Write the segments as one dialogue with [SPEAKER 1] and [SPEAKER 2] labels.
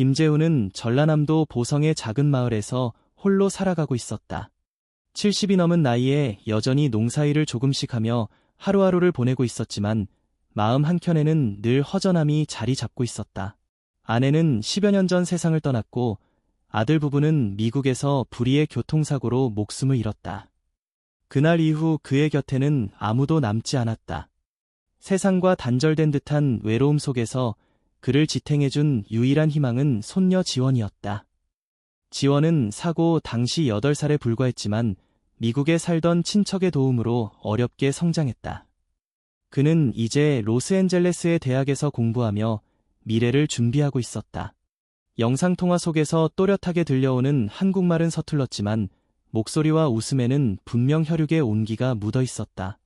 [SPEAKER 1] 김재훈은 전라남도 보성의 작은 마을에서 홀로 살아가고 있었다. 70이 넘은 나이에 여전히 농사일을 조금씩 하며 하루하루를 보내고 있었지만 마음 한켠에는 늘 허전함이 자리 잡고 있었다. 아내는 10여 년 전 세상을 떠났고 아들 부부는 미국에서 불의의 교통사고로 목숨을 잃었다. 그날 이후 그의 곁에는 아무도 남지 않았다. 세상과 단절된 듯한 외로움 속에서 그를 지탱해준 유일한 희망은 손녀 지원이었다. 지원은 사고 당시 8살에 불과했지만 미국에 살던 친척의 도움으로 어렵게 성장했다. 그는 이제 로스앤젤레스의 대학에서 공부하며 미래를 준비하고 있었다. 영상통화 속에서 또렷하게 들려오는 한국말은 서툴렀지만 목소리와 웃음에는 분명 혈육의 온기가 묻어 있었다.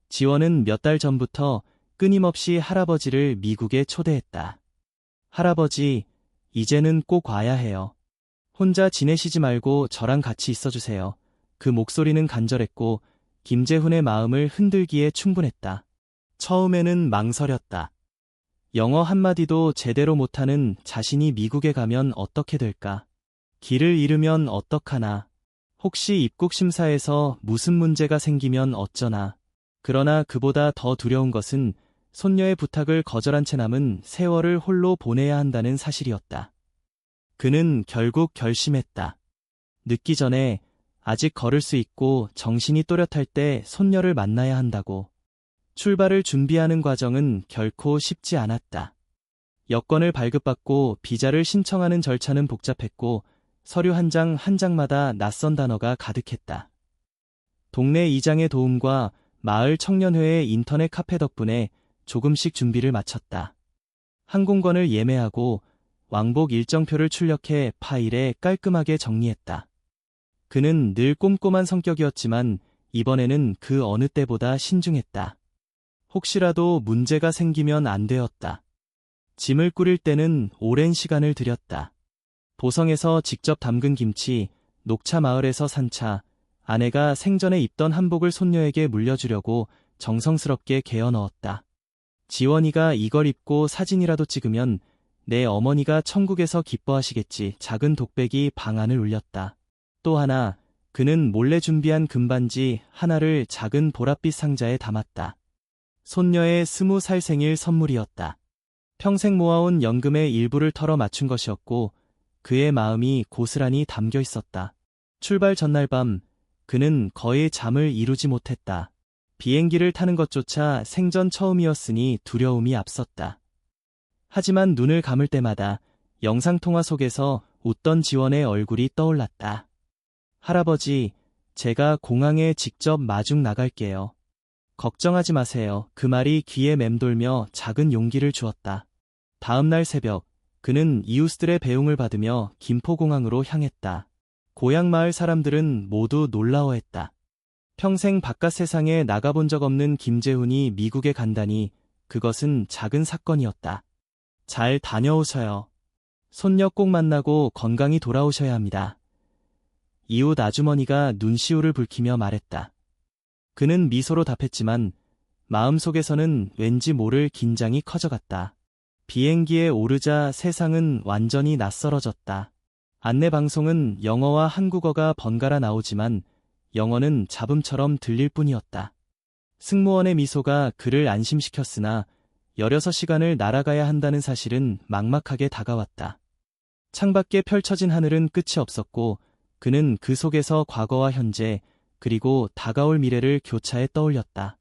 [SPEAKER 1] 지원은 몇 달 전부터 끊임없이 할아버지를 미국에 초대했다. 할아버지, 이제는 꼭 와야 해요. 혼자 지내시지 말고 저랑 같이 있어주세요. 그 목소리는 간절했고 김재훈의 마음을 흔들기에 충분했다. 처음에는 망설였다. 영어 한마디도 제대로 못하는 자신이 미국에 가면 어떻게 될까? 길을 잃으면 어떡하나? 혹시 입국 심사에서 무슨 문제가 생기면 어쩌나? 그러나 그보다 더 두려운 것은 손녀의 부탁을 거절한 채 남은 세월을 홀로 보내야 한다는 사실이었다. 그는 결국 결심했다. 늦기 전에 아직 걸을 수 있고 정신이 또렷할 때 손녀를 만나야 한다고. 출발을 준비하는 과정은 결코 쉽지 않았다. 여권을 발급받고 비자를 신청하는 절차는 복잡했고 서류 한 장 한 장마다 낯선 단어가 가득했다. 동네 이장의 도움과 마을 청년회의 인터넷 카페 덕분에 조금씩 준비를 마쳤다. 항공권을 예매하고 왕복 일정표를 출력해 파일에 깔끔하게 정리했다. 그는 늘 꼼꼼한 성격이었지만 이번에는 그 어느 때보다 신중했다. 혹시라도 문제가 생기면 안 되었다. 짐을 꾸릴 때는 오랜 시간을 들였다. 보성에서 직접 담근 김치, 녹차 마을에서 산 차, 아내가 생전에 입던 한복을 손녀에게 물려주려고 정성스럽게 개어 넣었다. 지원이가 이걸 입고 사진이라도 찍으면 내 어머니가 천국에서 기뻐하시겠지. 작은 독백이 방 안을 울렸다. 또 하나, 그는 몰래 준비한 금반지 하나를 작은 보랏빛 상자에 담았다. 손녀의 20살 생일 선물이었다. 평생 모아온 연금의 일부를 털어 맞춘 것이었고 그의 마음이 고스란히 담겨 있었다. 출발 전날 밤 그는 거의 잠을 이루지 못했다. 비행기를 타는 것조차 생전 처음이었으니 두려움이 앞섰다. 하지만 눈을 감을 때마다 영상통화 속에서 웃던 지원의 얼굴이 떠올랐다. 할아버지, 제가 공항에 직접 마중 나갈게요. 걱정하지 마세요. 그 말이 귀에 맴돌며 작은 용기를 주었다. 다음 날 새벽, 그는 이웃들의 배웅을 받으며 김포공항으로 향했다. 고향 마을 사람들은 모두 놀라워했다. 평생 바깥 세상에 나가본 적 없는 김재훈이 미국에 간다니 그것은 작은 사건이었다. 잘 다녀오셔요. 손녀 꼭 만나고 건강히 돌아오셔야 합니다. 이웃 아주머니가 눈시울을 붉히며 말했다. 그는 미소로 답했지만 마음속에서는 왠지 모를 긴장이 커져갔다. 비행기에 오르자 세상은 완전히 낯설어졌다. 안내방송은 영어와 한국어가 번갈아 나오지만 영어는 잡음처럼 들릴 뿐이었다. 승무원의 미소가 그를 안심시켰으나 16시간을 날아가야 한다는 사실은 막막하게 다가왔다. 창밖에 펼쳐진 하늘은 끝이 없었고 그는 그 속에서 과거와 현재 그리고 다가올 미래를 교차해 떠올렸다.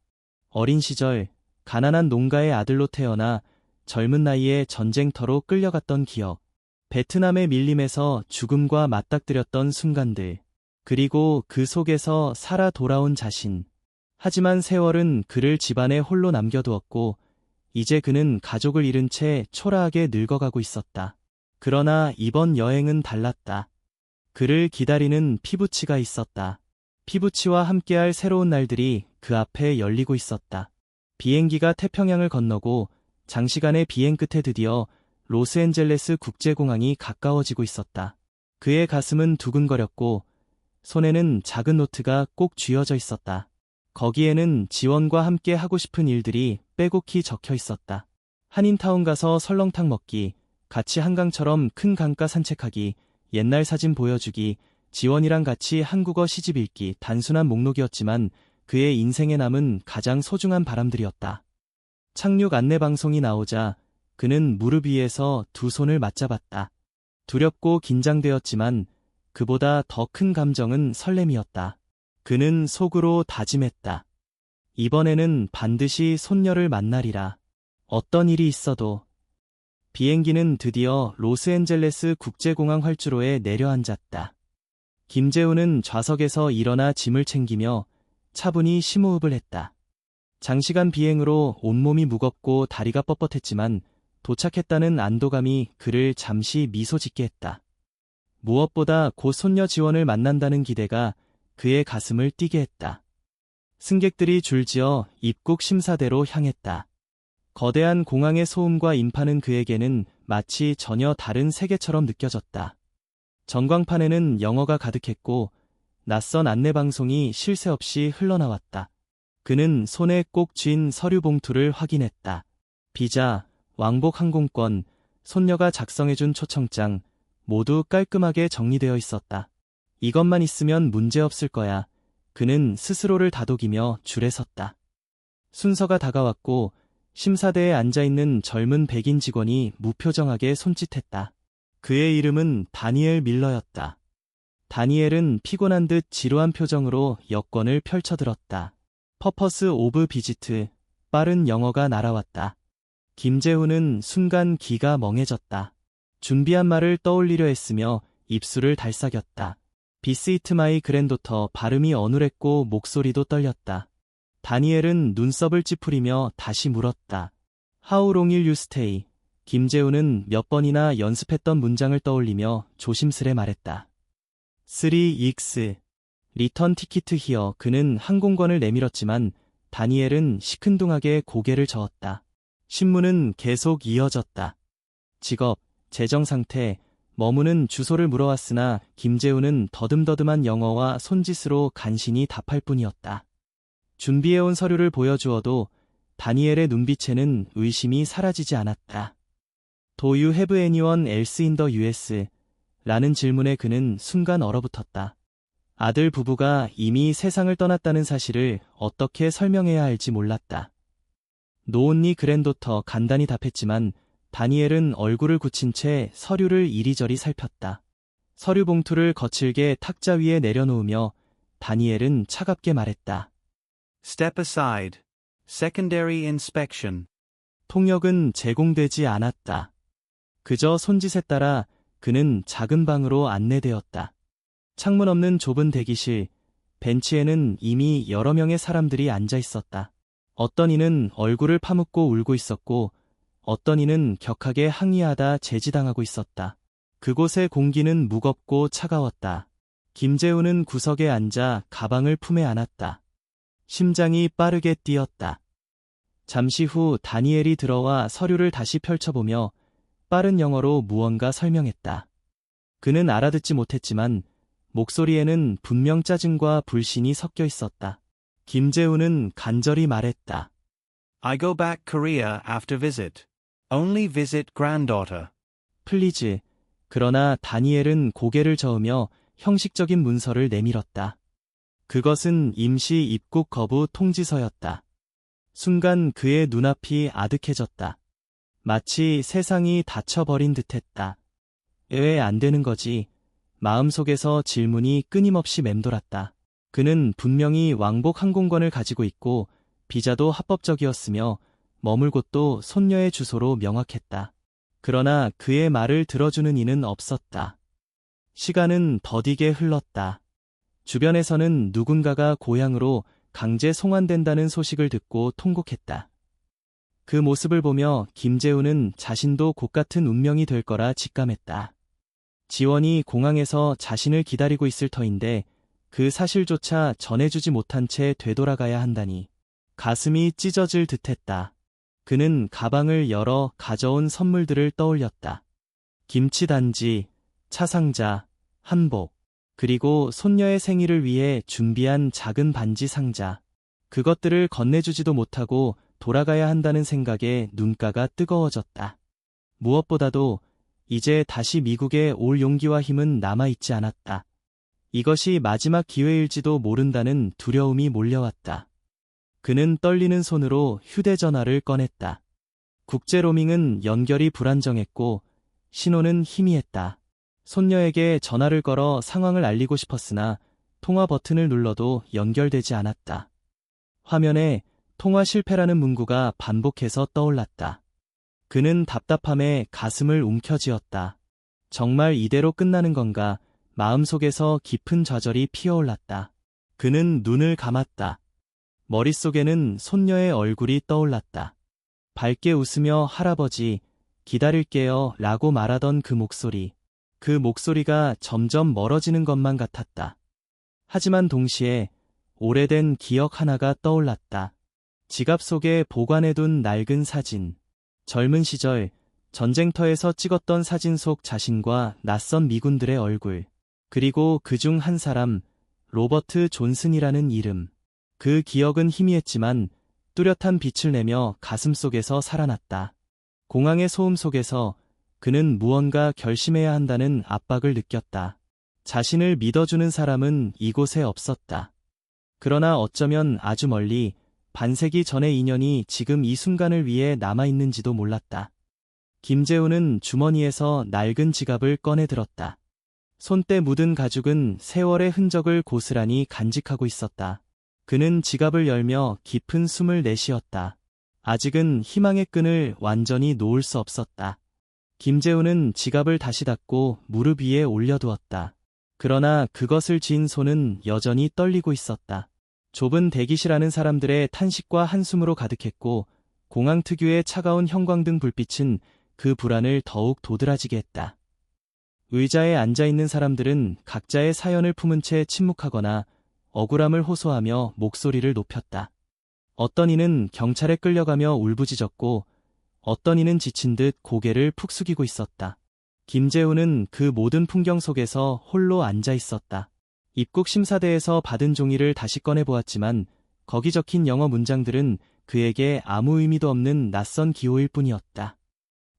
[SPEAKER 1] 어린 시절 가난한 농가의 아들로 태어나 젊은 나이에 전쟁터로 끌려갔던 기억, 베트남의 밀림에서 죽음과 맞닥뜨렸던 순간들, 그리고 그 속에서 살아 돌아온 자신. 하지만 세월은 그를 집안에 홀로 남겨두었고 이제 그는 가족을 잃은 채 초라하게 늙어가고 있었다. 그러나 이번 여행은 달랐다. 그를 기다리는 피부치가 있었다. 피부치와 함께할 새로운 날들이 그 앞에 열리고 있었다. 비행기가 태평양을 건너고 장시간의 비행 끝에 드디어 로스앤젤레스 국제공항이 가까워지고 있었다. 그의 가슴은 두근거렸고 손에는 작은 노트가 꼭 쥐어져 있었다. 거기에는 지원과 함께 하고 싶은 일들이 빼곡히 적혀 있었다. 한인타운 가서 설렁탕 먹기, 같이 한강처럼 큰 강가 산책하기, 옛날 사진 보여주기, 지원이랑 같이 한국어 시집 읽기 단순한 목록이었지만 그의 인생에 남은 가장 소중한 바람들이었다. 착륙 안내 방송이 나오자 그는 무릎 위에서 두 손을 맞잡았다. 두렵고 긴장되었지만 그보다 더 큰 감정은 설렘이었다. 그는 속으로 다짐했다. 이번에는 반드시 손녀를 만나리라. 어떤 일이 있어도. 비행기는 드디어 로스앤젤레스 국제공항 활주로에 내려앉았다. 김재훈은 좌석에서 일어나 짐을 챙기며 차분히 심호흡을 했다. 장시간 비행으로 온몸이 무겁고 다리가 뻣뻣했지만 도착했다는 안도감이 그를 잠시 미소 짓게 했다. 무엇보다 곧 손녀 지원을 만난다는 기대가 그의 가슴을 뛰게 했다. 승객들이 줄지어 입국 심사대로 향했다. 거대한 공항의 소음과 인파는 그에게는 마치 전혀 다른 세계처럼 느껴졌다. 전광판에는 영어가 가득했고 낯선 안내방송이 쉴 새 없이 흘러나왔다. 그는 손에 꼭 쥔 서류 봉투를 확인했다. 비자, 왕복 항공권, 손녀가 작성해준 초청장, 모두 깔끔하게 정리되어 있었다. 이것만 있으면 문제없을 거야. 그는 스스로를 다독이며 줄에 섰다. 순서가 다가왔고 심사대에 앉아있는 젊은 백인 직원이 무표정하게 손짓했다. 그의 이름은 다니엘 밀러였다. 다니엘은 피곤한 듯 지루한 표정으로 여권을 펼쳐들었다. 퍼퍼스 오브 비지트, 빠른 영어가 날아왔다. 김재훈은 순간 기가 멍해졌다. 준비한 말을 떠올리려 했으며 입술을 달싹였다. 비스이트 마이 그랜도터 발음이 어눌했고 목소리도 떨렸다. 다니엘은 눈썹을 찌푸리며 다시 물었다. How long will you stay? 김재훈은 몇 번이나 연습했던 문장을 떠올리며 조심스레 말했다. 3X. 리턴 티키트 히어. 그는 항공권을 내밀었지만 다니엘은 시큰둥하게 고개를 저었다. 신문은 계속 이어졌다. 직업, 재정 상태, 머무는 주소를 물어왔으나 김재훈은 더듬더듬한 영어와 손짓으로 간신히 답할 뿐이었다. 준비해온 서류를 보여주어도 다니엘의 눈빛에는 의심이 사라지지 않았다. Do you have anyone else in the US? 라는 질문에 그는 순간 얼어붙었다. 아들 부부가 이미 세상을 떠났다는 사실을 어떻게 설명해야 할지 몰랐다. 노온니 그랜도터 간단히 답했지만 다니엘은 얼굴을 굳힌 채 서류를 이리저리 살폈다. 서류 봉투를 거칠게 탁자 위에 내려놓으며 다니엘은 차갑게 말했다.
[SPEAKER 2] Step aside. Secondary inspection.
[SPEAKER 1] 통역은 제공되지 않았다. 그저 손짓에 따라 그는 작은 방으로 안내되었다. 창문 없는 좁은 대기실, 벤치에는 이미 여러 명의 사람들이 앉아 있었다. 어떤 이는 얼굴을 파묻고 울고 있었고 어떤 이는 격하게 항의하다 제지당하고 있었다. 그곳의 공기는 무겁고 차가웠다. 김재훈은 구석에 앉아 가방을 품에 안았다. 심장이 빠르게 뛰었다. 잠시 후 다니엘이 들어와 서류를 다시 펼쳐보며 빠른 영어로 무언가 설명했다. 그는 알아듣지 못했지만 목소리에는 분명 짜증과 불신이 섞여 있었다. 김재훈은 간절히 말했다.
[SPEAKER 2] I go back Korea after visit. Only visit granddaughter.
[SPEAKER 1] 플리즈. 그러나 다니엘은 고개를 저으며 형식적인 문서를 내밀었다. 그것은 임시 입국 거부 통지서였다. 순간 그의 눈앞이 아득해졌다. 마치 세상이 닫혀버린 듯했다. 왜 안 되는 거지? 마음속에서 질문이 끊임없이 맴돌았다. 그는 분명히 왕복 항공권을 가지고 있고 비자도 합법적이었으며 머물 곳도 손녀의 주소로 명확했다. 그러나 그의 말을 들어주는 이는 없었다. 시간은 더디게 흘렀다. 주변에서는 누군가가 고향으로 강제 송환된다는 소식을 듣고 통곡했다. 그 모습을 보며 김재훈은 자신도 곧같은 운명이 될 거라 직감했다. 지원이 공항에서 자신을 기다리고 있을 터인데 그 사실조차 전해주지 못한 채 되돌아가야 한다니 가슴이 찢어질 듯했다. 그는 가방을 열어 가져온 선물들을 떠올렸다. 김치단지, 차상자, 한복, 그리고 손녀의 생일을 위해 준비한 작은 반지 상자. 그것들을 건네주지도 못하고 돌아가야 한다는 생각에 눈가가 뜨거워졌다. 무엇보다도 이제 다시 미국에 올 용기와 힘은 남아있지 않았다. 이것이 마지막 기회일지도 모른다는 두려움이 몰려왔다. 그는 떨리는 손으로 휴대전화를 꺼냈다. 국제 로밍은 연결이 불안정했고 신호는 희미했다. 손녀에게 전화를 걸어 상황을 알리고 싶었으나 통화 버튼을 눌러도 연결되지 않았다. 화면에 통화 실패라는 문구가 반복해서 떠올랐다. 그는 답답함에 가슴을 움켜쥐었다. 정말 이대로 끝나는 건가? 마음속에서 깊은 좌절이 피어올랐다. 그는 눈을 감았다. 머릿속에는 손녀의 얼굴이 떠올랐다. 밝게 웃으며 할아버지, 기다릴게요 라고 말하던 그 목소리. 그 목소리가 점점 멀어지는 것만 같았다. 하지만 동시에 오래된 기억 하나가 떠올랐다. 지갑 속에 보관해둔 낡은 사진. 젊은 시절 전쟁터에서 찍었던 사진 속 자신과 낯선 미군들의 얼굴. 그리고 그중 한 사람, 로버트 존슨이라는 이름. 그 기억은 희미했지만 뚜렷한 빛을 내며 가슴속에서 살아났다. 공항의 소음 속에서 그는 무언가 결심해야 한다는 압박을 느꼈다. 자신을 믿어주는 사람은 이곳에 없었다. 그러나 어쩌면 아주 멀리 반세기 전의 인연이 지금 이 순간을 위해 남아있는지도 몰랐다. 김재훈은 주머니에서 낡은 지갑을 꺼내 들었다. 손때 묻은 가죽은 세월의 흔적을 고스란히 간직하고 있었다. 그는 지갑을 열며 깊은 숨을 내쉬었다. 아직은 희망의 끈을 완전히 놓을 수 없었다. 김재훈은 지갑을 다시 닫고 무릎 위에 올려두었다. 그러나 그것을 쥔 손은 여전히 떨리고 있었다. 좁은 대기실 안은 사람들의 탄식과 한숨으로 가득했고 공항 특유의 차가운 형광등 불빛은 그 불안을 더욱 도드라지게 했다. 의자에 앉아있는 사람들은 각자의 사연을 품은 채 침묵하거나 억울함을 호소하며 목소리를 높였다. 어떤 이는 경찰에 끌려가며 울부짖었고 어떤 이는 지친 듯 고개를 푹 숙이고 있었다. 김재훈은 그 모든 풍경 속에서 홀로 앉아 있었다. 입국 심사대에서 받은 종이를 다시 꺼내보았지만 거기 적힌 영어 문장들은 그에게 아무 의미도 없는 낯선 기호일 뿐이었다.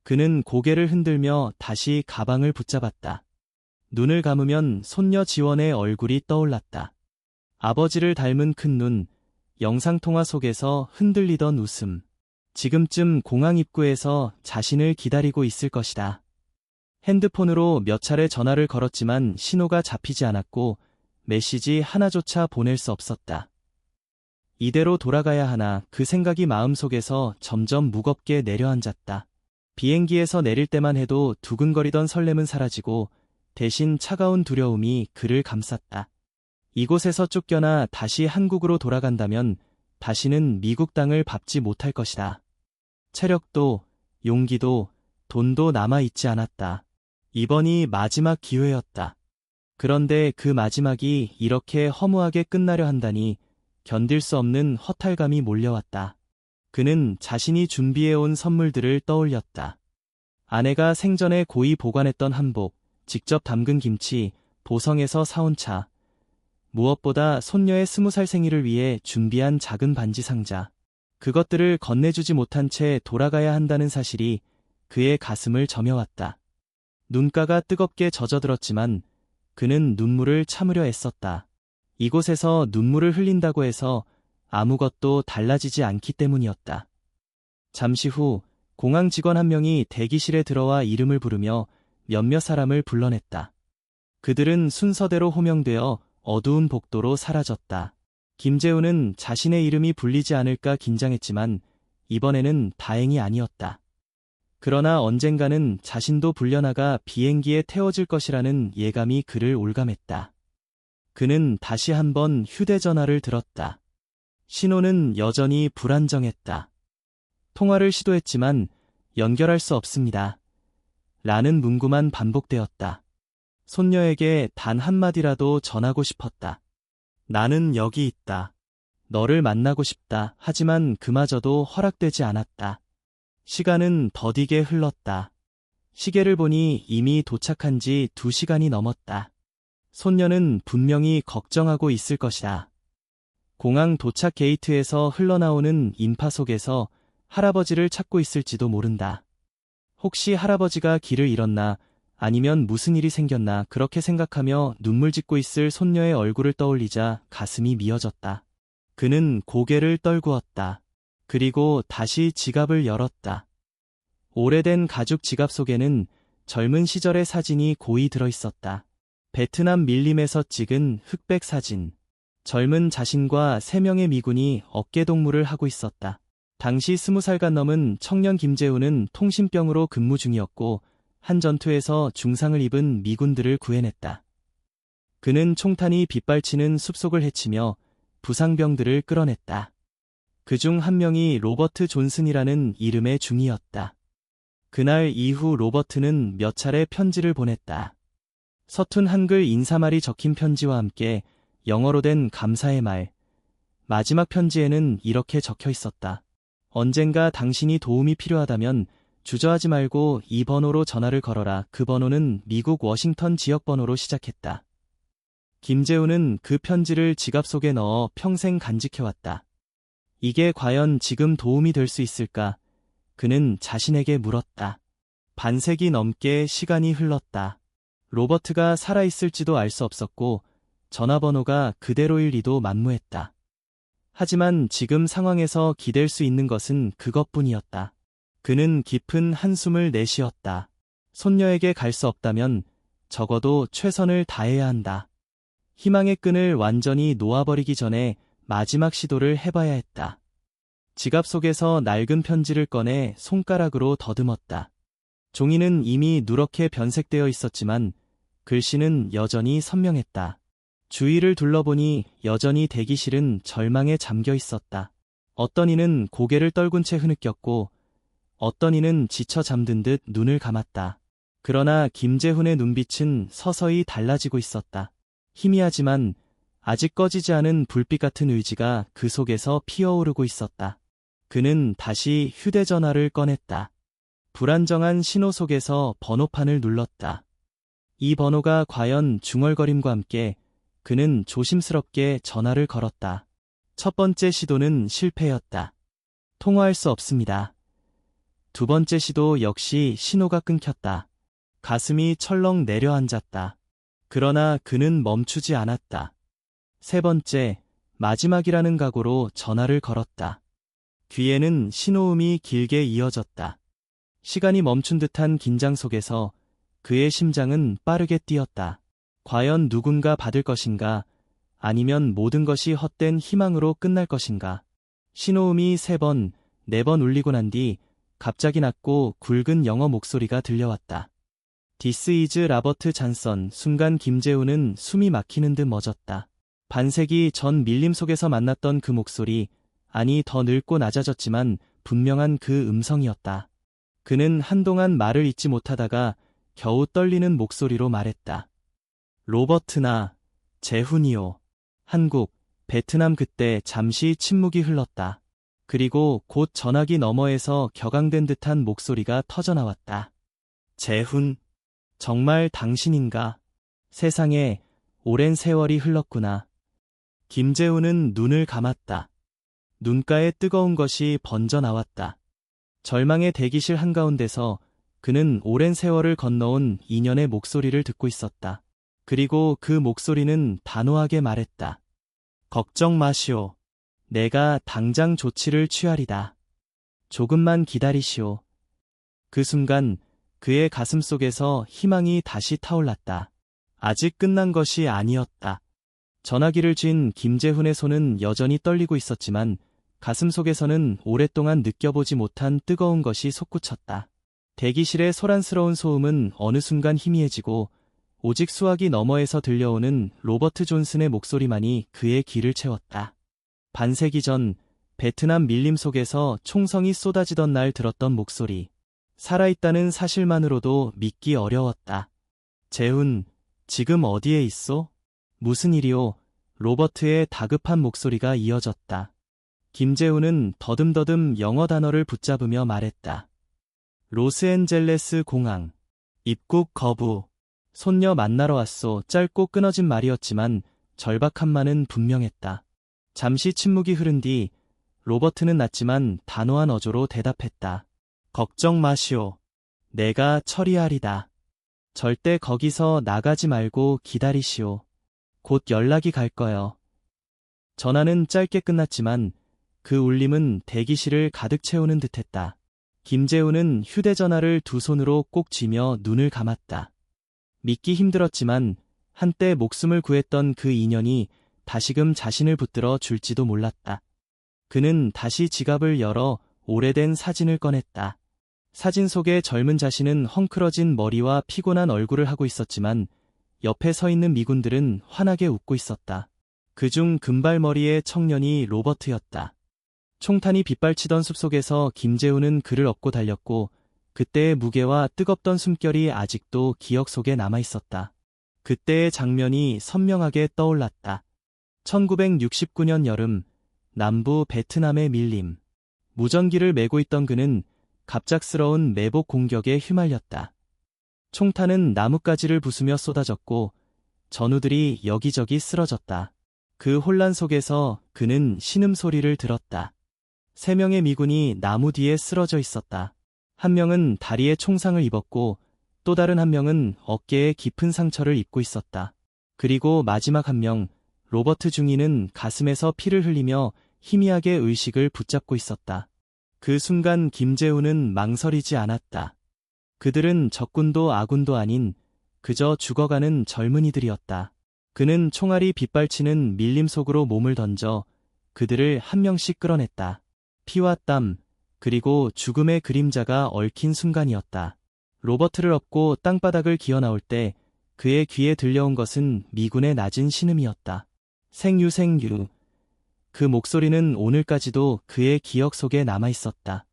[SPEAKER 1] 그는 고개를 흔들며 다시 가방을 붙잡았다. 눈을 감으면 손녀 지원의 얼굴이 떠올랐다. 아버지를 닮은 큰 눈, 영상통화 속에서 흔들리던 웃음. 지금쯤 공항 입구에서 자신을 기다리고 있을 것이다. 핸드폰으로 몇 차례 전화를 걸었지만 신호가 잡히지 않았고 메시지 하나조차 보낼 수 없었다. 이대로 돌아가야 하나 그 생각이 마음속에서 점점 무겁게 내려앉았다. 비행기에서 내릴 때만 해도 두근거리던 설렘은 사라지고 대신 차가운 두려움이 그를 감쌌다. 이곳에서 쫓겨나 다시 한국으로 돌아간다면 다시는 미국 땅을 밟지 못할 것이다. 체력도, 용기도, 돈도 남아있지 않았다. 이번이 마지막 기회였다. 그런데 그 마지막이 이렇게 허무하게 끝나려 한다니 견딜 수 없는 허탈감이 몰려왔다. 그는 자신이 준비해온 선물들을 떠올렸다. 아내가 생전에 고이 보관했던 한복, 직접 담근 김치, 보성에서 사온 차. 무엇보다 손녀의 20살 생일을 위해 준비한 작은 반지 상자. 그것들을 건네주지 못한 채 돌아가야 한다는 사실이 그의 가슴을 저며왔다. 눈가가 뜨겁게 젖어들었지만 그는 눈물을 참으려 애썼다. 이곳에서 눈물을 흘린다고 해서 아무것도 달라지지 않기 때문이었다. 잠시 후 공항 직원 한 명이 대기실에 들어와 이름을 부르며 몇몇 사람을 불러냈다. 그들은 순서대로 호명되어 어두운 복도로 사라졌다. 김재훈은 자신의 이름이 불리지 않을까 긴장했지만 이번에는 다행이 아니었다. 그러나 언젠가는 자신도 불려나가 비행기에 태워질 것이라는 예감이 그를 올감했다. 그는 다시 한번 휴대전화를 들었다. 신호는 여전히 불안정했다. 통화를 시도했지만 연결할 수 없습니다. 라는 문구만 반복되었다. 손녀에게 단 한마디라도 전하고 싶었다. 나는 여기 있다. 너를 만나고 싶다. 하지만 그마저도 허락되지 않았다. 시간은 더디게 흘렀다. 시계를 보니 이미 도착한 지 2시간이 넘었다. 손녀는 분명히 걱정하고 있을 것이다. 공항 도착 게이트에서 흘러나오는 인파 속에서 할아버지를 찾고 있을지도 모른다. 혹시 할아버지가 길을 잃었나, 아니면 무슨 일이 생겼나 그렇게 생각하며 눈물 짓고 있을 손녀의 얼굴을 떠올리자 가슴이 미어졌다. 그는 고개를 떨구었다. 그리고 다시 지갑을 열었다. 오래된 가죽 지갑 속에는 젊은 시절의 사진이 고이 들어 있었다. 베트남 밀림에서 찍은 흑백 사진. 젊은 자신과 3명의 미군이 어깨동무를 하고 있었다. 당시 20살간 넘은 청년 김재훈은 통신병으로 근무 중이었고 한 전투에서 중상을 입은 미군들을 구해냈다. 그는 총탄이 빗발치는 숲속을 헤치며 부상병들을 끌어냈다. 그중 한 명이 로버트 존슨이라는 이름의 중이었다. 그날 이후 로버트는 몇 차례 편지를 보냈다. 서툰 한글 인사말이 적힌 편지와 함께 영어로 된 감사의 말. 마지막 편지에는 이렇게 적혀 있었다. 언젠가 당신이 도움이 필요하다면 주저하지 말고 이 번호로 전화를 걸어라. 그 번호는 미국 워싱턴 지역 번호로 시작했다. 김재훈은 그 편지를 지갑 속에 넣어 평생 간직해왔다. 이게 과연 지금 도움이 될 수 있을까? 그는 자신에게 물었다. 반세기 넘게 시간이 흘렀다. 로버트가 살아있을지도 알 수 없었고 전화번호가 그대로일 리도 만무했다. 하지만 지금 상황에서 기댈 수 있는 것은 그것뿐이었다. 그는 깊은 한숨을 내쉬었다. 손녀에게 갈 수 없다면 적어도 최선을 다해야 한다. 희망의 끈을 완전히 놓아버리기 전에 마지막 시도를 해봐야 했다. 지갑 속에서 낡은 편지를 꺼내 손가락으로 더듬었다. 종이는 이미 누렇게 변색되어 있었지만 글씨는 여전히 선명했다. 주위를 둘러보니 여전히 대기실은 절망에 잠겨 있었다. 어떤 이는 고개를 떨군 채 흐느꼈고 어떤 이는 지쳐 잠든 듯 눈을 감았다. 그러나 김재훈의 눈빛은 서서히 달라지고 있었다. 희미하지만 아직 꺼지지 않은 불빛 같은 의지가 그 속에서 피어오르고 있었다. 그는 다시 휴대전화를 꺼냈다. 불안정한 신호 속에서 번호판을 눌렀다. 이 번호가 과연 중얼거림과 함께 그는 조심스럽게 전화를 걸었다. 첫 번째 시도는 실패였다. 통화할 수 없습니다. 두 번째 시도 역시 신호가 끊겼다. 가슴이 철렁 내려앉았다. 그러나 그는 멈추지 않았다. 세 번째, 마지막이라는 각오로 전화를 걸었다. 귀에는 신호음이 길게 이어졌다. 시간이 멈춘 듯한 긴장 속에서 그의 심장은 빠르게 뛰었다. 과연 누군가 받을 것인가? 아니면 모든 것이 헛된 희망으로 끝날 것인가? 신호음이 3번, 4번 울리고 난 뒤 갑자기 낮고 굵은 영어 목소리가 들려왔다. This is 라버트 잔선. 순간 김재훈은 숨이 막히는 듯 멎었다. 반세기 전 밀림 속에서 만났던 그 목소리, 아니 더 늙고 낮아졌지만 분명한 그 음성이었다. 그는 한동안 말을 잇지 못하다가 겨우 떨리는 목소리로 말했다. 로버트나 재훈이요. 한국, 베트남. 그때 잠시 침묵이 흘렀다. 그리고 곧 전화기 너머에서 격앙된 듯한 목소리가 터져나왔다. 재훈, 정말 당신인가? 세상에 오랜 세월이 흘렀구나. 김재훈은 눈을 감았다. 눈가에 뜨거운 것이 번져 나왔다. 절망의 대기실 한가운데서 그는 오랜 세월을 건너온 인연의 목소리를 듣고 있었다. 그리고 그 목소리는 단호하게 말했다. 걱정 마시오. 내가 당장 조치를 취하리다. 조금만 기다리시오. 그 순간 그의 가슴 속에서 희망이 다시 타올랐다. 아직 끝난 것이 아니었다. 전화기를 쥔 김재훈의 손은 여전히 떨리고 있었지만 가슴 속에서는 오랫동안 느껴보지 못한 뜨거운 것이 솟구쳤다. 대기실의 소란스러운 소음은 어느 순간 희미해지고 오직 수화기 너머에서 들려오는 로버트 존슨의 목소리만이 그의 귀를 채웠다. 반세기 전 베트남 밀림 속에서 총성이 쏟아지던 날 들었던 목소리. 살아있다는 사실만으로도 믿기 어려웠다. 재훈, 지금 어디에 있어? 무슨 일이오? 로버트의 다급한 목소리가 이어졌다. 김재훈은 더듬더듬 영어 단어를 붙잡으며 말했다. 로스앤젤레스 공항. 입국 거부. 손녀 만나러 왔소. 짧고 끊어진 말이었지만 절박한 말은 분명했다. 잠시 침묵이 흐른 뒤 로버트는 낮지만 단호한 어조로 대답했다. 걱정 마시오. 내가 처리하리다. 절대 거기서 나가지 말고 기다리시오. 곧 연락이 갈 거요. 전화는 짧게 끝났지만 그 울림은 대기실을 가득 채우는 듯했다. 김재훈은 휴대전화를 두 손으로 꼭 쥐며 눈을 감았다. 믿기 힘들었지만 한때 목숨을 구했던 그 인연이 다시금 자신을 붙들어 줄지도 몰랐다. 그는 다시 지갑을 열어 오래된 사진을 꺼냈다. 사진 속의 젊은 자신은 헝클어진 머리와 피곤한 얼굴을 하고 있었지만 옆에 서 있는 미군들은 환하게 웃고 있었다. 그중 금발머리의 청년이 로버트였다. 총탄이 빗발치던 숲속에서 김재훈은 그를 업고 달렸고 그때의 무게와 뜨겁던 숨결이 아직도 기억 속에 남아있었다. 그때의 장면이 선명하게 떠올랐다. 1969년 여름, 남부 베트남의 밀림. 무전기를 메고 있던 그는 갑작스러운 매복 공격에 휘말렸다. 총탄은 나뭇가지를 부수며 쏟아졌고 전우들이 여기저기 쓰러졌다. 그 혼란 속에서 그는 신음소리를 들었다. 3명의 미군이 나무 뒤에 쓰러져 있었다. 한 명은 다리에 총상을 입었고 또 다른 한 명은 어깨에 깊은 상처를 입고 있었다. 그리고 마지막 한 명, 로버트 중위는 가슴에서 피를 흘리며 희미하게 의식을 붙잡고 있었다. 그 순간 김재훈은 망설이지 않았다. 그들은 적군도 아군도 아닌 그저 죽어가는 젊은이들이었다. 그는 총알이 빗발치는 밀림 속으로 몸을 던져 그들을 한 명씩 끌어냈다. 피와 땀, 그리고 죽음의 그림자가 얽힌 순간이었다. 로버트를 업고 땅바닥을 기어나올 때 그의 귀에 들려온 것은 미군의 낮은 신음이었다. 생유 생유. 그 목소리는 오늘까지도 그의 기억 속에 남아있었다.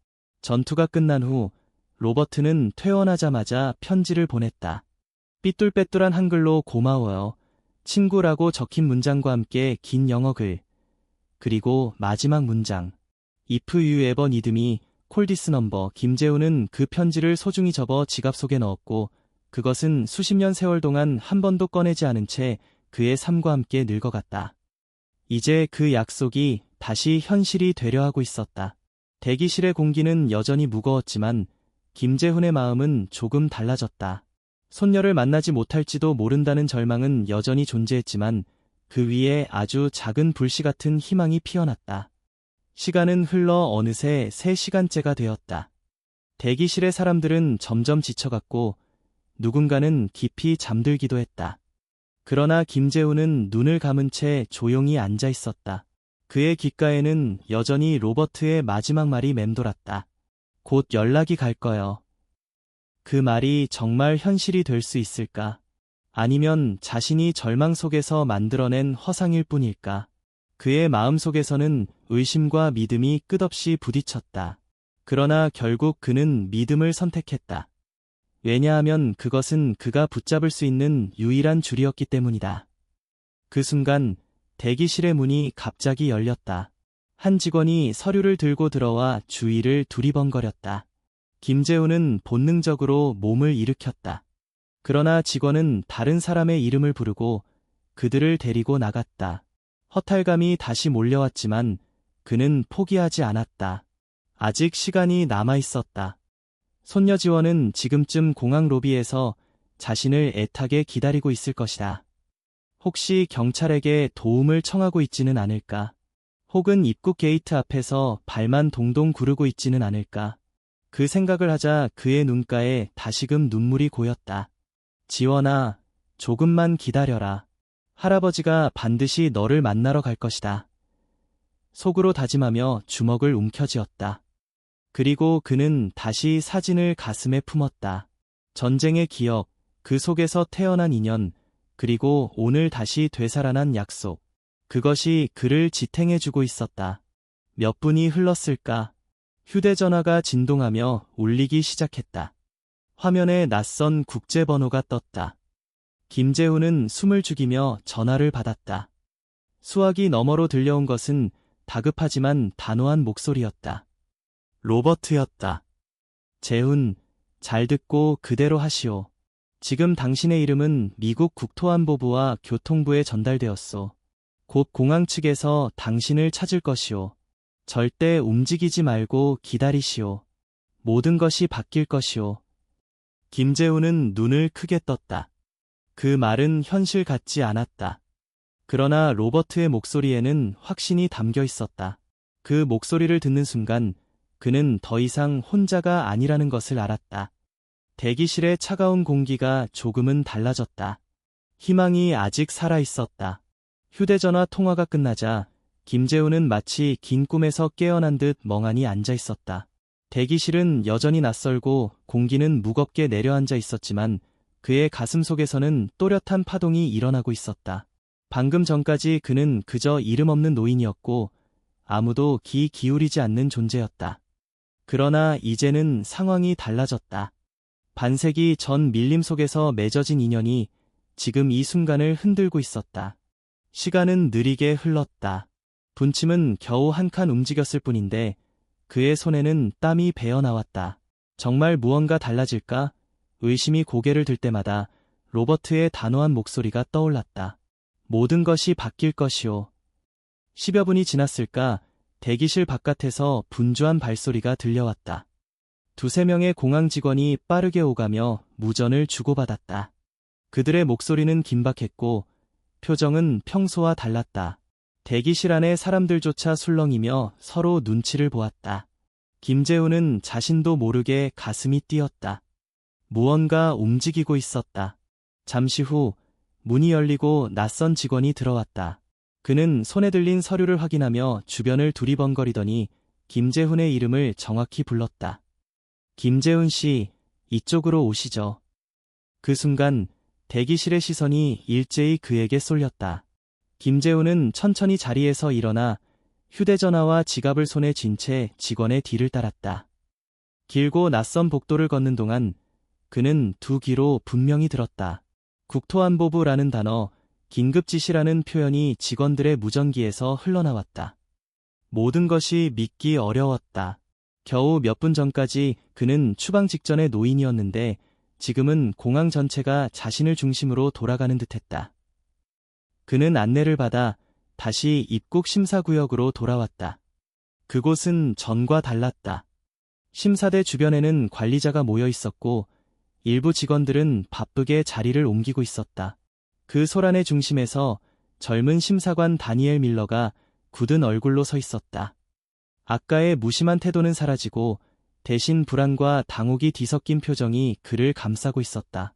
[SPEAKER 1] 전투가 끝난 후 로버트는 퇴원하자마자 편지를 보냈다. 삐뚤빼뚤한 한글로 고마워요. 친구라고 적힌 문장과 함께 긴 영어글. 그리고 마지막 문장. If you ever need me, call this number. 김재훈은 그 편지를 소중히 접어 지갑 속에 넣었고 그것은 수십 년 세월 동안 한 번도 꺼내지 않은 채 그의 삶과 함께 늙어갔다. 이제 그 약속이 다시 현실이 되려 하고 있었다. 대기실의 공기는 여전히 무거웠지만 김재훈의 마음은 조금 달라졌다. 손녀를 만나지 못할지도 모른다는 절망은 여전히 존재했지만 그 위에 아주 작은 불씨 같은 희망이 피어났다. 시간은 흘러 어느새 3시간째가 되었다. 대기실의 사람들은 점점 지쳐갔고 누군가는 깊이 잠들기도 했다. 그러나 김재훈은 눈을 감은 채 조용히 앉아 있었다. 그의 귓가에는 여전히 로버트의 마지막 말이 맴돌았다. 곧 연락이 갈 거요. 그 말이 정말 현실이 될 수 있을까? 아니면 자신이 절망 속에서 만들어낸 허상일 뿐일까? 그의 마음속에서는 의심과 믿음이 끝없이 부딪혔다. 그러나 결국 그는 믿음을 선택했다. 왜냐하면 그것은 그가 붙잡을 수 있는 유일한 줄이었기 때문이다. 그 순간 대기실의 문이 갑자기 열렸다. 한 직원이 서류를 들고 들어와 주위를 두리번거렸다. 김재훈은 본능적으로 몸을 일으켰다. 그러나 직원은 다른 사람의 이름을 부르고 그들을 데리고 나갔다. 허탈감이 다시 몰려왔지만 그는 포기하지 않았다. 아직 시간이 남아 있었다. 손녀 지원은 지금쯤 공항 로비에서 자신을 애타게 기다리고 있을 것이다. 혹시 경찰에게 도움을 청하고 있지는 않을까? 혹은 입국 게이트 앞에서 발만 동동 구르고 있지는 않을까? 그 생각을 하자 그의 눈가에 다시금 눈물이 고였다. 지원아, 조금만 기다려라. 할아버지가 반드시 너를 만나러 갈 것이다. 속으로 다짐하며 주먹을 움켜쥐었다. 그리고 그는 다시 사진을 가슴에 품었다. 전쟁의 기억, 그 속에서 태어난 인연, 그리고 오늘 다시 되살아난 약속. 그것이 그를 지탱해주고 있었다. 몇 분이 흘렀을까? 휴대전화가 진동하며 울리기 시작했다. 화면에 낯선 국제번호가 떴다. 김재훈은 숨을 죽이며 전화를 받았다. 수화기 너머로 들려온 것은 다급하지만 단호한 목소리였다. 로버트였다. 재훈, 잘 듣고 그대로 하시오. 지금 당신의 이름은 미국 국토안보부와 교통부에 전달되었소. 곧 공항 측에서 당신을 찾을 것이오. 절대 움직이지 말고 기다리시오. 모든 것이 바뀔 것이오. 김재훈은 눈을 크게 떴다. 그 말은 현실 같지 않았다. 그러나 로버트의 목소리에는 확신이 담겨 있었다. 그 목소리를 듣는 순간 그는 더 이상 혼자가 아니라는 것을 알았다. 대기실의 차가운 공기가 조금은 달라졌다. 희망이 아직 살아 있었다. 휴대전화 통화가 끝나자 김재훈은 마치 긴 꿈에서 깨어난 듯 멍하니 앉아 있었다. 대기실은 여전히 낯설고 공기는 무겁게 내려앉아 있었지만 그의 가슴 속에서는 또렷한 파동이 일어나고 있었다. 방금 전까지 그는 그저 이름 없는 노인이었고 아무도 귀 기울이지 않는 존재였다. 그러나 이제는 상황이 달라졌다. 반세기 전 밀림 속에서 맺어진 인연이 지금 이 순간을 흔들고 있었다. 시간은 느리게 흘렀다. 분침은 겨우 한 칸 움직였을 뿐인데 그의 손에는 땀이 배어나왔다. 정말 무언가 달라질까? 의심이 고개를 들 때마다 로버트의 단호한 목소리가 떠올랐다. 모든 것이 바뀔 것이오. 10여 분이 지났을까 대기실 바깥에서 분주한 발소리가 들려왔다. 두세 명의 공항 직원이 빠르게 오가며 무전을 주고받았다. 그들의 목소리는 긴박했고 표정은 평소와 달랐다. 대기실 안의 사람들조차 술렁이며 서로 눈치를 보았다. 김재훈은 자신도 모르게 가슴이 뛰었다. 무언가 움직이고 있었다. 잠시 후 문이 열리고 낯선 직원이 들어왔다. 그는 손에 들린 서류를 확인하며 주변을 두리번거리더니 김재훈의 이름을 정확히 불렀다. 김재훈 씨, 이쪽으로 오시죠. 그 순간 대기실의 시선이 일제히 그에게 쏠렸다. 김재훈은 천천히 자리에서 일어나 휴대전화와 지갑을 손에 쥔 채 직원의 뒤를 따랐다. 길고 낯선 복도를 걷는 동안 그는 두 귀로 분명히 들었다. 국토안보부라는 단어, 긴급지시라는 표현이 직원들의 무전기에서 흘러나왔다. 모든 것이 믿기 어려웠다. 겨우 몇 분 전까지 그는 추방 직전의 노인이었는데 지금은 공항 전체가 자신을 중심으로 돌아가는 듯했다. 그는 안내를 받아 다시 입국 심사구역으로 돌아왔다. 그곳은 전과 달랐다. 심사대 주변에는 관리자가 모여 있었고 일부 직원들은 바쁘게 자리를 옮기고 있었다. 그 소란의 중심에서 젊은 심사관 다니엘 밀러가 굳은 얼굴로 서 있었다. 아까의 무심한 태도는 사라지고 대신 불안과 당혹이 뒤섞인 표정이 그를 감싸고 있었다.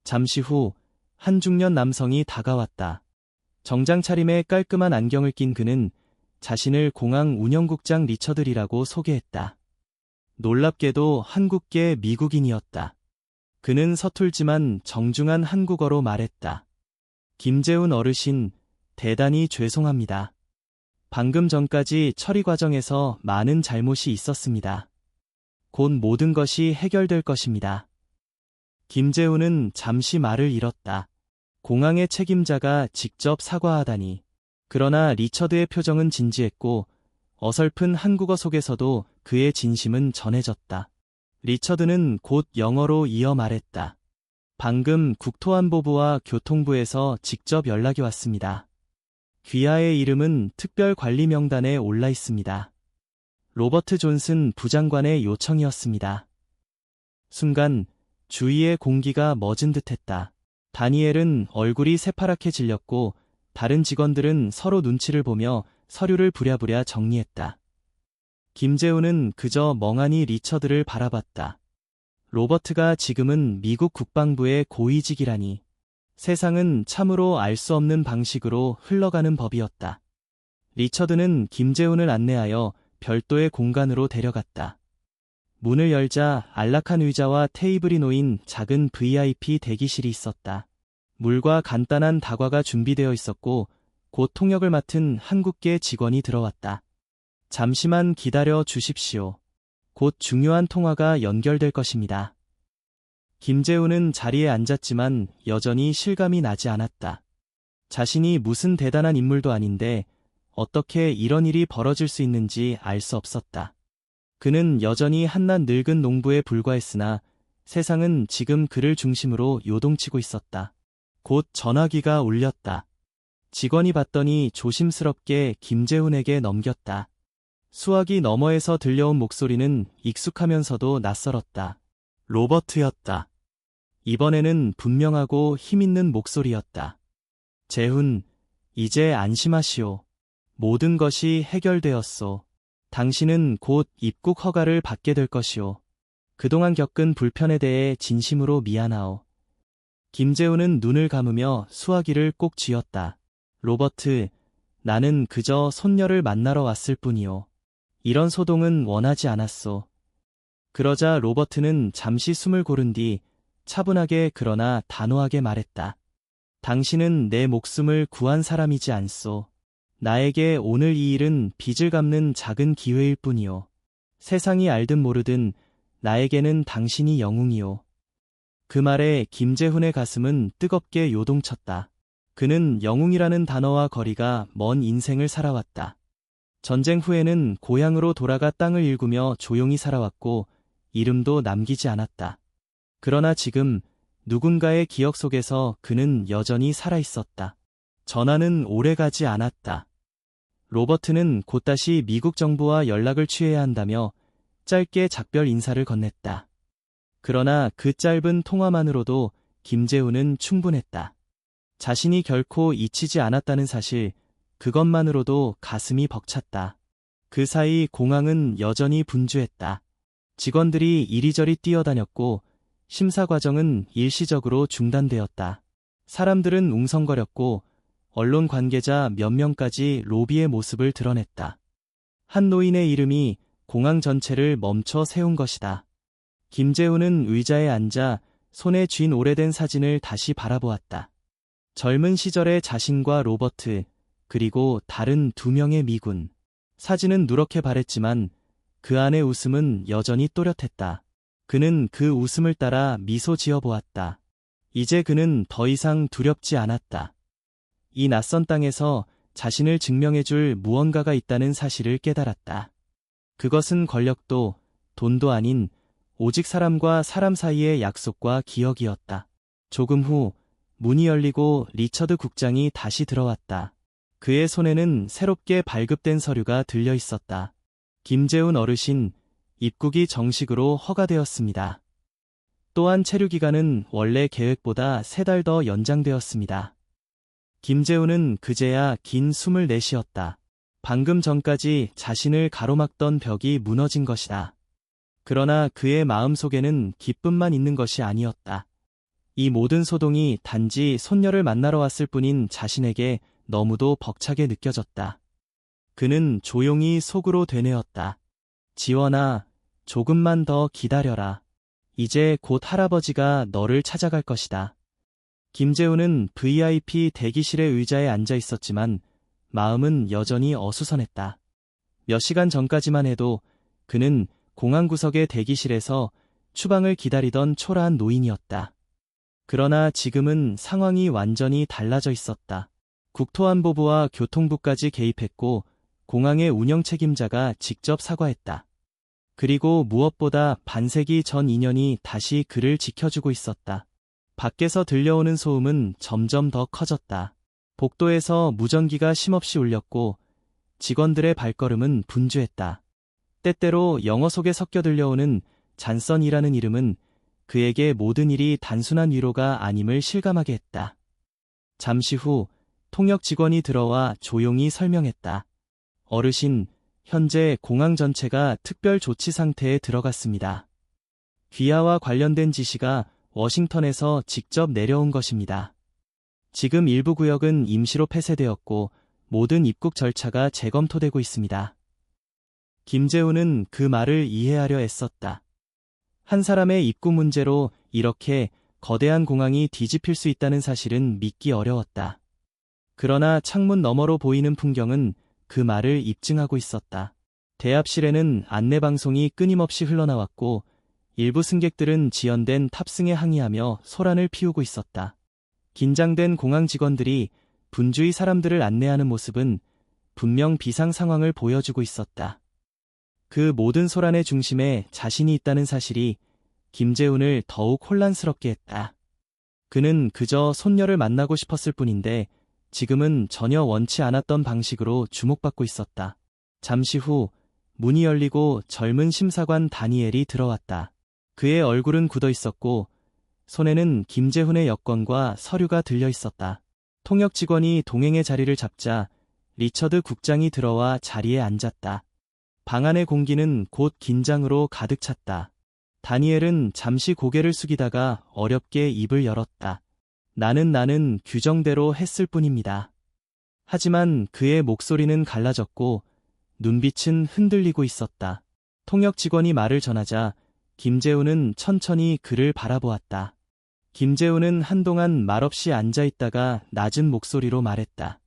[SPEAKER 1] 잠시 후 한 중년 남성이 다가왔다. 정장 차림에 깔끔한 안경을 낀 그는 자신을 공항 운영국장 리처드리라고 소개했다. 놀랍게도 한국계 미국인이었다. 그는 서툴지만 정중한 한국어로 말했다. 김재훈 어르신, 대단히 죄송합니다. 방금 전까지 처리 과정에서 많은 잘못이 있었습니다. 곧 모든 것이 해결될 것입니다. 김재훈은 잠시 말을 잃었다. 공항의 책임자가 직접 사과하다니. 그러나 리처드의 표정은 진지했고 어설픈 한국어 속에서도 그의 진심은 전해졌다. 리처드는 곧 영어로 이어 말했다. 방금 국토안보부와 교통부에서 직접 연락이 왔습니다. 귀하의 이름은 특별관리 명단에 올라 있습니다. 로버트 존슨 부장관의 요청이었습니다. 순간 주위의 공기가 멎은 듯했다. 다니엘은 얼굴이 새파랗게 질렸고 다른 직원들은 서로 눈치를 보며 서류를 부랴부랴 정리했다. 김재훈은 그저 멍하니 리처드를 바라봤다. 로버트가 지금은 미국 국방부의 고위직이라니. 세상은 참으로 알 수 없는 방식으로 흘러가는 법이었다. 리처드는 김재훈을 안내하여 별도의 공간으로 데려갔다. 문을 열자 안락한 의자와 테이블이 놓인 작은 VIP 대기실이 있었다. 물과 간단한 다과가 준비되어 있었고 곧 통역을 맡은 한국계 직원이 들어왔다. 잠시만 기다려 주십시오. 곧 중요한 통화가 연결될 것입니다. 김재훈은 자리에 앉았지만 여전히 실감이 나지 않았다. 자신이 무슨 대단한 인물도 아닌데 어떻게 이런 일이 벌어질 수 있는지 알 수 없었다. 그는 여전히 한낱 늙은 농부에 불과했으나 세상은 지금 그를 중심으로 요동치고 있었다. 곧 전화기가 울렸다. 직원이 받더니 조심스럽게 김재훈에게 넘겼다. 수화기 너머에서 들려온 목소리는 익숙하면서도 낯설었다. 로버트였다. 이번에는 분명하고 힘있는 목소리였다. 재훈, 이제 안심하시오. 모든 것이 해결되었소. 당신은 곧 입국 허가를 받게 될 것이오. 그동안 겪은 불편에 대해 진심으로 미안하오. 김재훈은 눈을 감으며 수화기를 꼭 쥐었다. 로버트, 나는 그저 손녀를 만나러 왔을 뿐이오. 이런 소동은 원하지 않았소. 그러자 로버트는 잠시 숨을 고른 뒤 차분하게 그러나 단호하게 말했다. 당신은 내 목숨을 구한 사람이지 않소. 나에게 오늘 이 일은 빚을 갚는 작은 기회일 뿐이오. 세상이 알든 모르든 나에게는 당신이 영웅이오. 그 말에 김재훈의 가슴은 뜨겁게 요동쳤다. 그는 영웅이라는 단어와 거리가 먼 인생을 살아왔다. 전쟁 후에는 고향으로 돌아가 땅을 일구며 조용히 살아왔고 이름도 남기지 않았다. 그러나 지금 누군가의 기억 속에서 그는 여전히 살아있었다. 전화는 오래가지 않았다. 로버트는 곧다시 미국 정부와 연락을 취해야 한다며 짧게 작별 인사를 건넸다. 그러나 그 짧은 통화만으로도 김재훈은 충분했다. 자신이 결코 잊히지 않았다는 사실, 그것만으로도 가슴이 벅찼다. 그 사이 공항은 여전히 분주했다. 직원들이 이리저리 뛰어다녔고 심사 과정은 일시적으로 중단되었다. 사람들은 웅성거렸고 언론 관계자 몇 명까지 로비의 모습을 드러냈다. 한 노인의 이름이 공항 전체를 멈춰 세운 것이다. 김재훈은 의자에 앉아 손에 쥔 오래된 사진을 다시 바라보았다. 젊은 시절의 자신과 로버트, 그리고 다른 2명의 미군. 사진은 누렇게 바랬지만 그 안의 웃음은 여전히 또렷했다. 그는 그 웃음을 따라 미소 지어보았다. 이제 그는 더 이상 두렵지 않았다. 이 낯선 땅에서 자신을 증명해줄 무언가가 있다는 사실을 깨달았다. 그것은 권력도 돈도 아닌 오직 사람과 사람 사이의 약속과 기억이었다. 조금 후 문이 열리고 리처드 국장이 다시 들어왔다. 그의 손에는 새롭게 발급된 서류가 들려 있었다. 김재훈 어르신, 입국이 정식으로 허가되었습니다. 또한 체류 기간은 원래 계획보다 3달 더 연장되었습니다. 김재훈은 그제야 긴 숨을 내쉬었다. 방금 전까지 자신을 가로막던 벽이 무너진 것이다. 그러나 그의 마음속에는 기쁨만 있는 것이 아니었다. 이 모든 소동이 단지 손녀를 만나러 왔을 뿐인 자신에게 너무도 벅차게 느껴졌다. 그는 조용히 속으로 되뇌었다. 지원아, 조금만 더 기다려라. 이제 곧 할아버지가 너를 찾아갈 것이다. 김재훈은 VIP 대기실의 의자에 앉아 있었지만 마음은 여전히 어수선했다. 몇 시간 전까지만 해도 그는 공항 구석의 대기실에서 추방을 기다리던 초라한 노인이었다. 그러나 지금은 상황이 완전히 달라져 있었다. 국토안보부와 교통부까지 개입했고 공항의 운영 책임자가 직접 사과했다. 그리고 무엇보다 반세기 전 인연이 다시 그를 지켜주고 있었다. 밖에서 들려오는 소음은 점점 더 커졌다. 복도에서 무전기가 쉼없이 울렸고 직원들의 발걸음은 분주했다. 때때로 영어 속에 섞여 들려오는 잔선이라는 이름은 그에게 모든 일이 단순한 위로가 아님을 실감하게 했다. 잠시 후 통역 직원이 들어와 조용히 설명했다. 어르신, 현재 공항 전체가 특별 조치 상태에 들어갔습니다. 귀하와 관련된 지시가 워싱턴에서 직접 내려온 것입니다. 지금 일부 구역은 임시로 폐쇄되었고 모든 입국 절차가 재검토되고 있습니다. 김재훈은 그 말을 이해하려 애썼다. 한 사람의 입국 문제로 이렇게 거대한 공항이 뒤집힐 수 있다는 사실은 믿기 어려웠다. 그러나 창문 너머로 보이는 풍경은 그 말을 입증하고 있었다. 대합실에는 안내방송이 끊임없이 흘러나왔고 일부 승객들은 지연된 탑승에 항의하며 소란을 피우고 있었다. 긴장된 공항 직원들이 분주히 사람들을 안내하는 모습은 분명 비상 상황을 보여주고 있었다. 그 모든 소란의 중심에 자신이 있다는 사실이 김재훈을 더욱 혼란스럽게 했다. 그는 그저 손녀를 만나고 싶었을 뿐인데 지금은 전혀 원치 않았던 방식으로 주목받고 있었다. 잠시 후 문이 열리고 젊은 심사관 다니엘이 들어왔다. 그의 얼굴은 굳어 있었고 손에는 김재훈의 여권과 서류가 들려 있었다. 통역 직원이 동행의 자리를 잡자 리처드 국장이 들어와 자리에 앉았다. 방 안의 공기는 곧 긴장으로 가득 찼다. 다니엘은 잠시 고개를 숙이다가 어렵게 입을 열었다. 나는 규정대로 했을 뿐입니다. 하지만 그의 목소리는 갈라졌고 눈빛은 흔들리고 있었다. 통역 직원이 말을 전하자 김재훈은 천천히 그를 바라보았다. 김재훈은 한동안 말없이 앉아있다가 낮은 목소리로 말했다.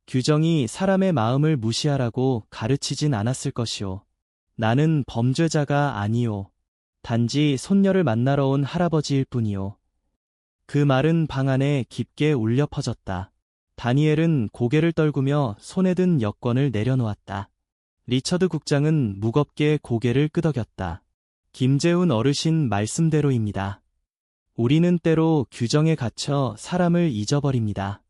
[SPEAKER 1] 규정이 사람의 마음을 무시하라고 가르치진 않았을 것이오. 나는 범죄자가 아니오. 단지 손녀를 만나러 온 할아버지일 뿐이오. 그 말은 방 안에 깊게 울려 퍼졌다. 다니엘은 고개를 떨구며 손에 든 여권을 내려놓았다. 리처드 국장은 무겁게 고개를 끄덕였다. 김재훈 어르신 말씀대로입니다. 우리는 때로 규정에 갇혀 사람을 잊어버립니다.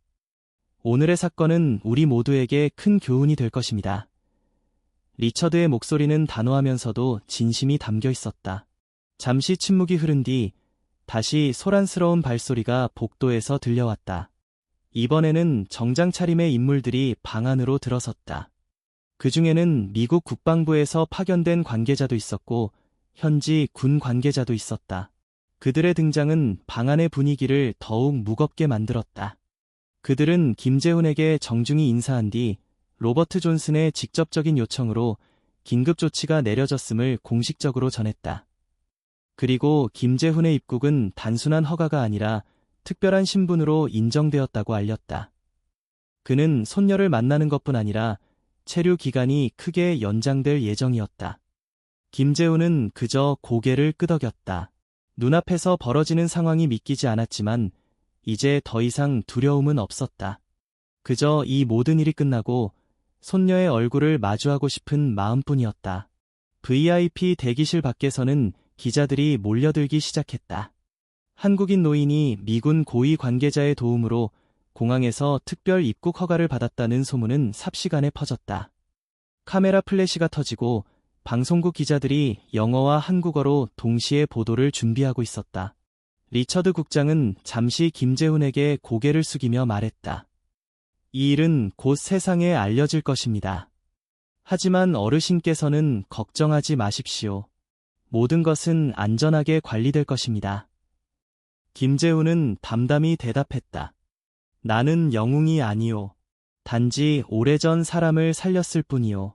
[SPEAKER 1] 오늘의 사건은 우리 모두에게 큰 교훈이 될 것입니다. 리처드의 목소리는 단호하면서도 진심이 담겨 있었다. 잠시 침묵이 흐른 뒤 다시 소란스러운 발소리가 복도에서 들려왔다. 이번에는 정장 차림의 인물들이 방 안으로 들어섰다. 그 중에는 미국 국방부에서 파견된 관계자도 있었고 현지 군 관계자도 있었다. 그들의 등장은 방 안의 분위기를 더욱 무겁게 만들었다. 그들은 김재훈에게 정중히 인사한 뒤 로버트 존슨의 직접적인 요청으로 긴급 조치가 내려졌음을 공식적으로 전했다. 그리고 김재훈의 입국은 단순한 허가가 아니라 특별한 신분으로 인정되었다고 알렸다. 그는 손녀를 만나는 것뿐 아니라 체류 기간이 크게 연장될 예정이었다. 김재훈은 그저 고개를 끄덕였다. 눈앞에서 벌어지는 상황이 믿기지 않았지만 이제 더 이상 두려움은 없었다. 그저 이 모든 일이 끝나고 손녀의 얼굴을 마주하고 싶은 마음뿐이었다. VIP 대기실 밖에서는 기자들이 몰려들기 시작했다. 한국인 노인이 미군 고위 관계자의 도움으로 공항에서 특별 입국 허가를 받았다는 소문은 삽시간에 퍼졌다. 카메라 플래시가 터지고 방송국 기자들이 영어와 한국어로 동시에 보도를 준비하고 있었다. 리처드 국장은 잠시 김재훈에게 고개를 숙이며 말했다. 이 일은 곧 세상에 알려질 것입니다. 하지만 어르신께서는 걱정하지 마십시오. 모든 것은 안전하게 관리될 것입니다. 김재훈은 담담히 대답했다. 나는 영웅이 아니오. 단지 오래전 사람을 살렸을 뿐이오.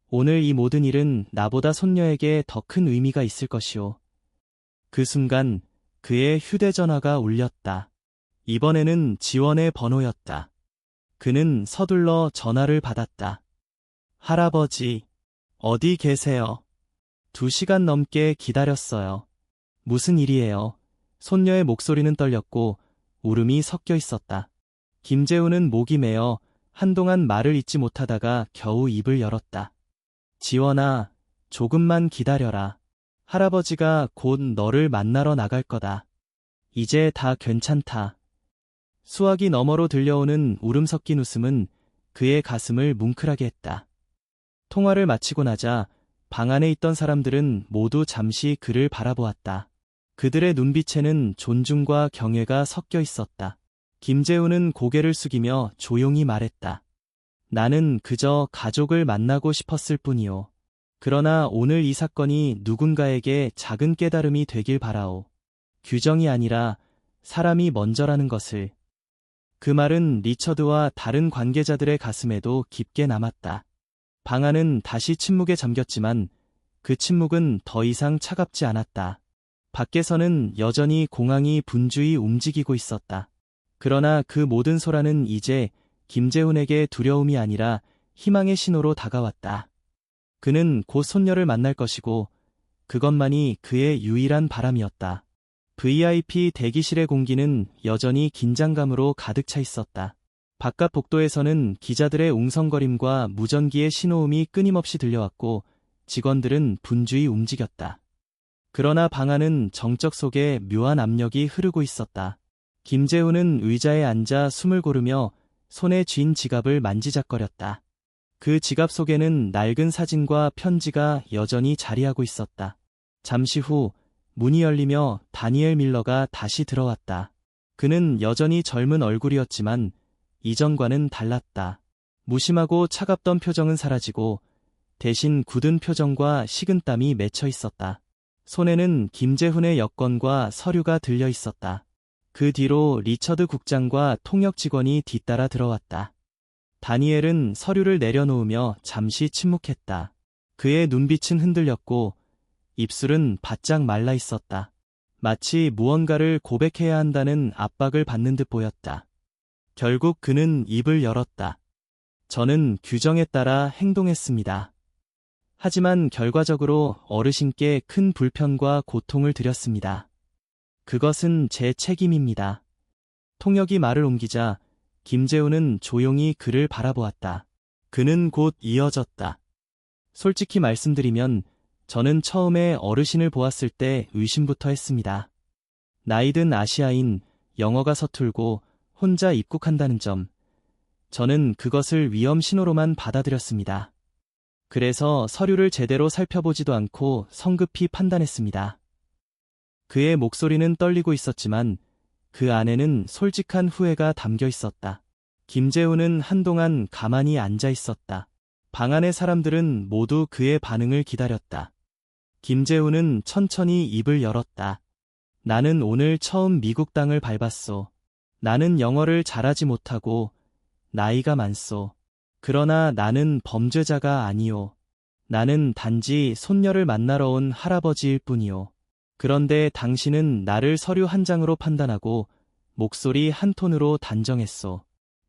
[SPEAKER 1] 오늘 이 모든 일은 나보다 손녀에게 더 큰 의미가 있을 것이오. 그 순간 그의 휴대전화가 울렸다. 이번에는 지원의 번호였다. 그는 서둘러 전화를 받았다. 할아버지, 어디 계세요? 2시간 넘게 기다렸어요. 무슨 일이에요? 손녀의 목소리는 떨렸고 울음이 섞여 있었다. 김재훈은 목이 메어 한동안 말을 잇지 못하다가 겨우 입을 열었다. 지원아, 조금만 기다려라. 할아버지가 곧 너를 만나러 나갈 거다. 이제 다 괜찮다. 수화기 너머로 들려오는 울음 섞인 웃음은 그의 가슴을 뭉클하게 했다. 통화를 마치고 나자 방 안에 있던 사람들은 모두 잠시 그를 바라보았다. 그들의 눈빛에는 존중과 경외가 섞여 있었다. 김재훈은 고개를 숙이며 조용히 말했다. 나는 그저 가족을 만나고 싶었을 뿐이오. 그러나 오늘 이 사건이 누군가에게 작은 깨달음이 되길 바라오. 규정이 아니라 사람이 먼저라는 것을. 그 말은 리처드와 다른 관계자들의 가슴에도 깊게 남았다. 방 안은 다시 침묵에 잠겼지만 그 침묵은 더 이상 차갑지 않았다. 밖에서는 여전히 공항이 분주히 움직이고 있었다. 그러나 그 모든 소란은 이제 김재훈에게 두려움이 아니라 희망의 신호로 다가왔다. 그는 곧 손녀를 만날 것이고 그것만이 그의 유일한 바람이었다. VIP 대기실의 공기는 여전히 긴장감으로 가득 차 있었다. 바깥 복도에서는 기자들의 웅성거림과 무전기의 신호음이 끊임없이 들려왔고 직원들은 분주히 움직였다. 그러나 방 안은 정적 속에 묘한 압력이 흐르고 있었다. 김재훈은 의자에 앉아 숨을 고르며 손에 쥔 지갑을 만지작거렸다. 그 지갑 속에는 낡은 사진과 편지가 여전히 자리하고 있었다. 잠시 후 문이 열리며 다니엘 밀러가 다시 들어왔다. 그는 여전히 젊은 얼굴이었지만 이전과는 달랐다. 무심하고 차갑던 표정은 사라지고 대신 굳은 표정과 식은땀이 맺혀 있었다. 손에는 김재훈의 여권과 서류가 들려 있었다. 그 뒤로 리처드 국장과 통역 직원이 뒤따라 들어왔다. 다니엘은 서류를 내려놓으며 잠시 침묵했다. 그의 눈빛은 흔들렸고 입술은 바짝 말라 있었다. 마치 무언가를 고백해야 한다는 압박을 받는 듯 보였다. 결국 그는 입을 열었다. 저는 규정에 따라 행동했습니다. 하지만 결과적으로 어르신께 큰 불편과 고통을 드렸습니다. 그것은 제 책임입니다. 통역이 말을 옮기자 김재훈은 조용히 그를 바라보았다. 그는 곧 이어졌다. 솔직히 말씀드리면 저는 처음에 어르신을 보았을 때 의심부터 했습니다. 나이든 아시아인, 영어가 서툴고 혼자 입국한다는 점. 저는 그것을 위험 신호로만 받아들였습니다. 그래서 서류를 제대로 살펴보지도 않고 성급히 판단했습니다. 그의 목소리는 떨리고 있었지만 그 안에는 솔직한 후회가 담겨 있었다. 김재훈은 한동안 가만히 앉아 있었다. 방 안의 사람들은 모두 그의 반응을 기다렸다. 김재훈은 천천히 입을 열었다. 나는 오늘 처음 미국 땅을 밟았소. 나는 영어를 잘하지 못하고 나이가 많소. 그러나 나는 범죄자가 아니오. 나는 단지 손녀를 만나러 온 할아버지일 뿐이오. 그런데 당신은 나를 서류 한 장으로 판단하고 목소리 한 톤으로 단정했소.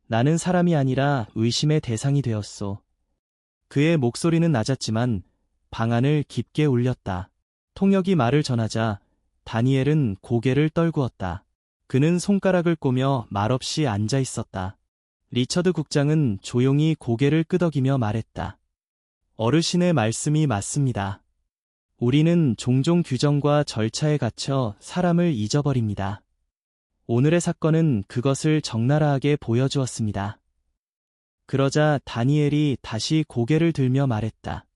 [SPEAKER 1] 나는 사람이 아니라 의심의 대상이 되었소. 그의 목소리는 낮았지만 방안을 깊게 울렸다. 통역이 말을 전하자 다니엘은 고개를 떨구었다. 그는 손가락을 꼬며 말없이 앉아 있었다. 리처드 국장은 조용히 고개를 끄덕이며 말했다. 어르신의 말씀이 맞습니다. 우리는 종종 규정과 절차에 갇혀 사람을 잊어버립니다. 오늘의 사건은 그것을 적나라하게 보여주었습니다. 그러자 다니엘이 다시 고개를 들며 말했다.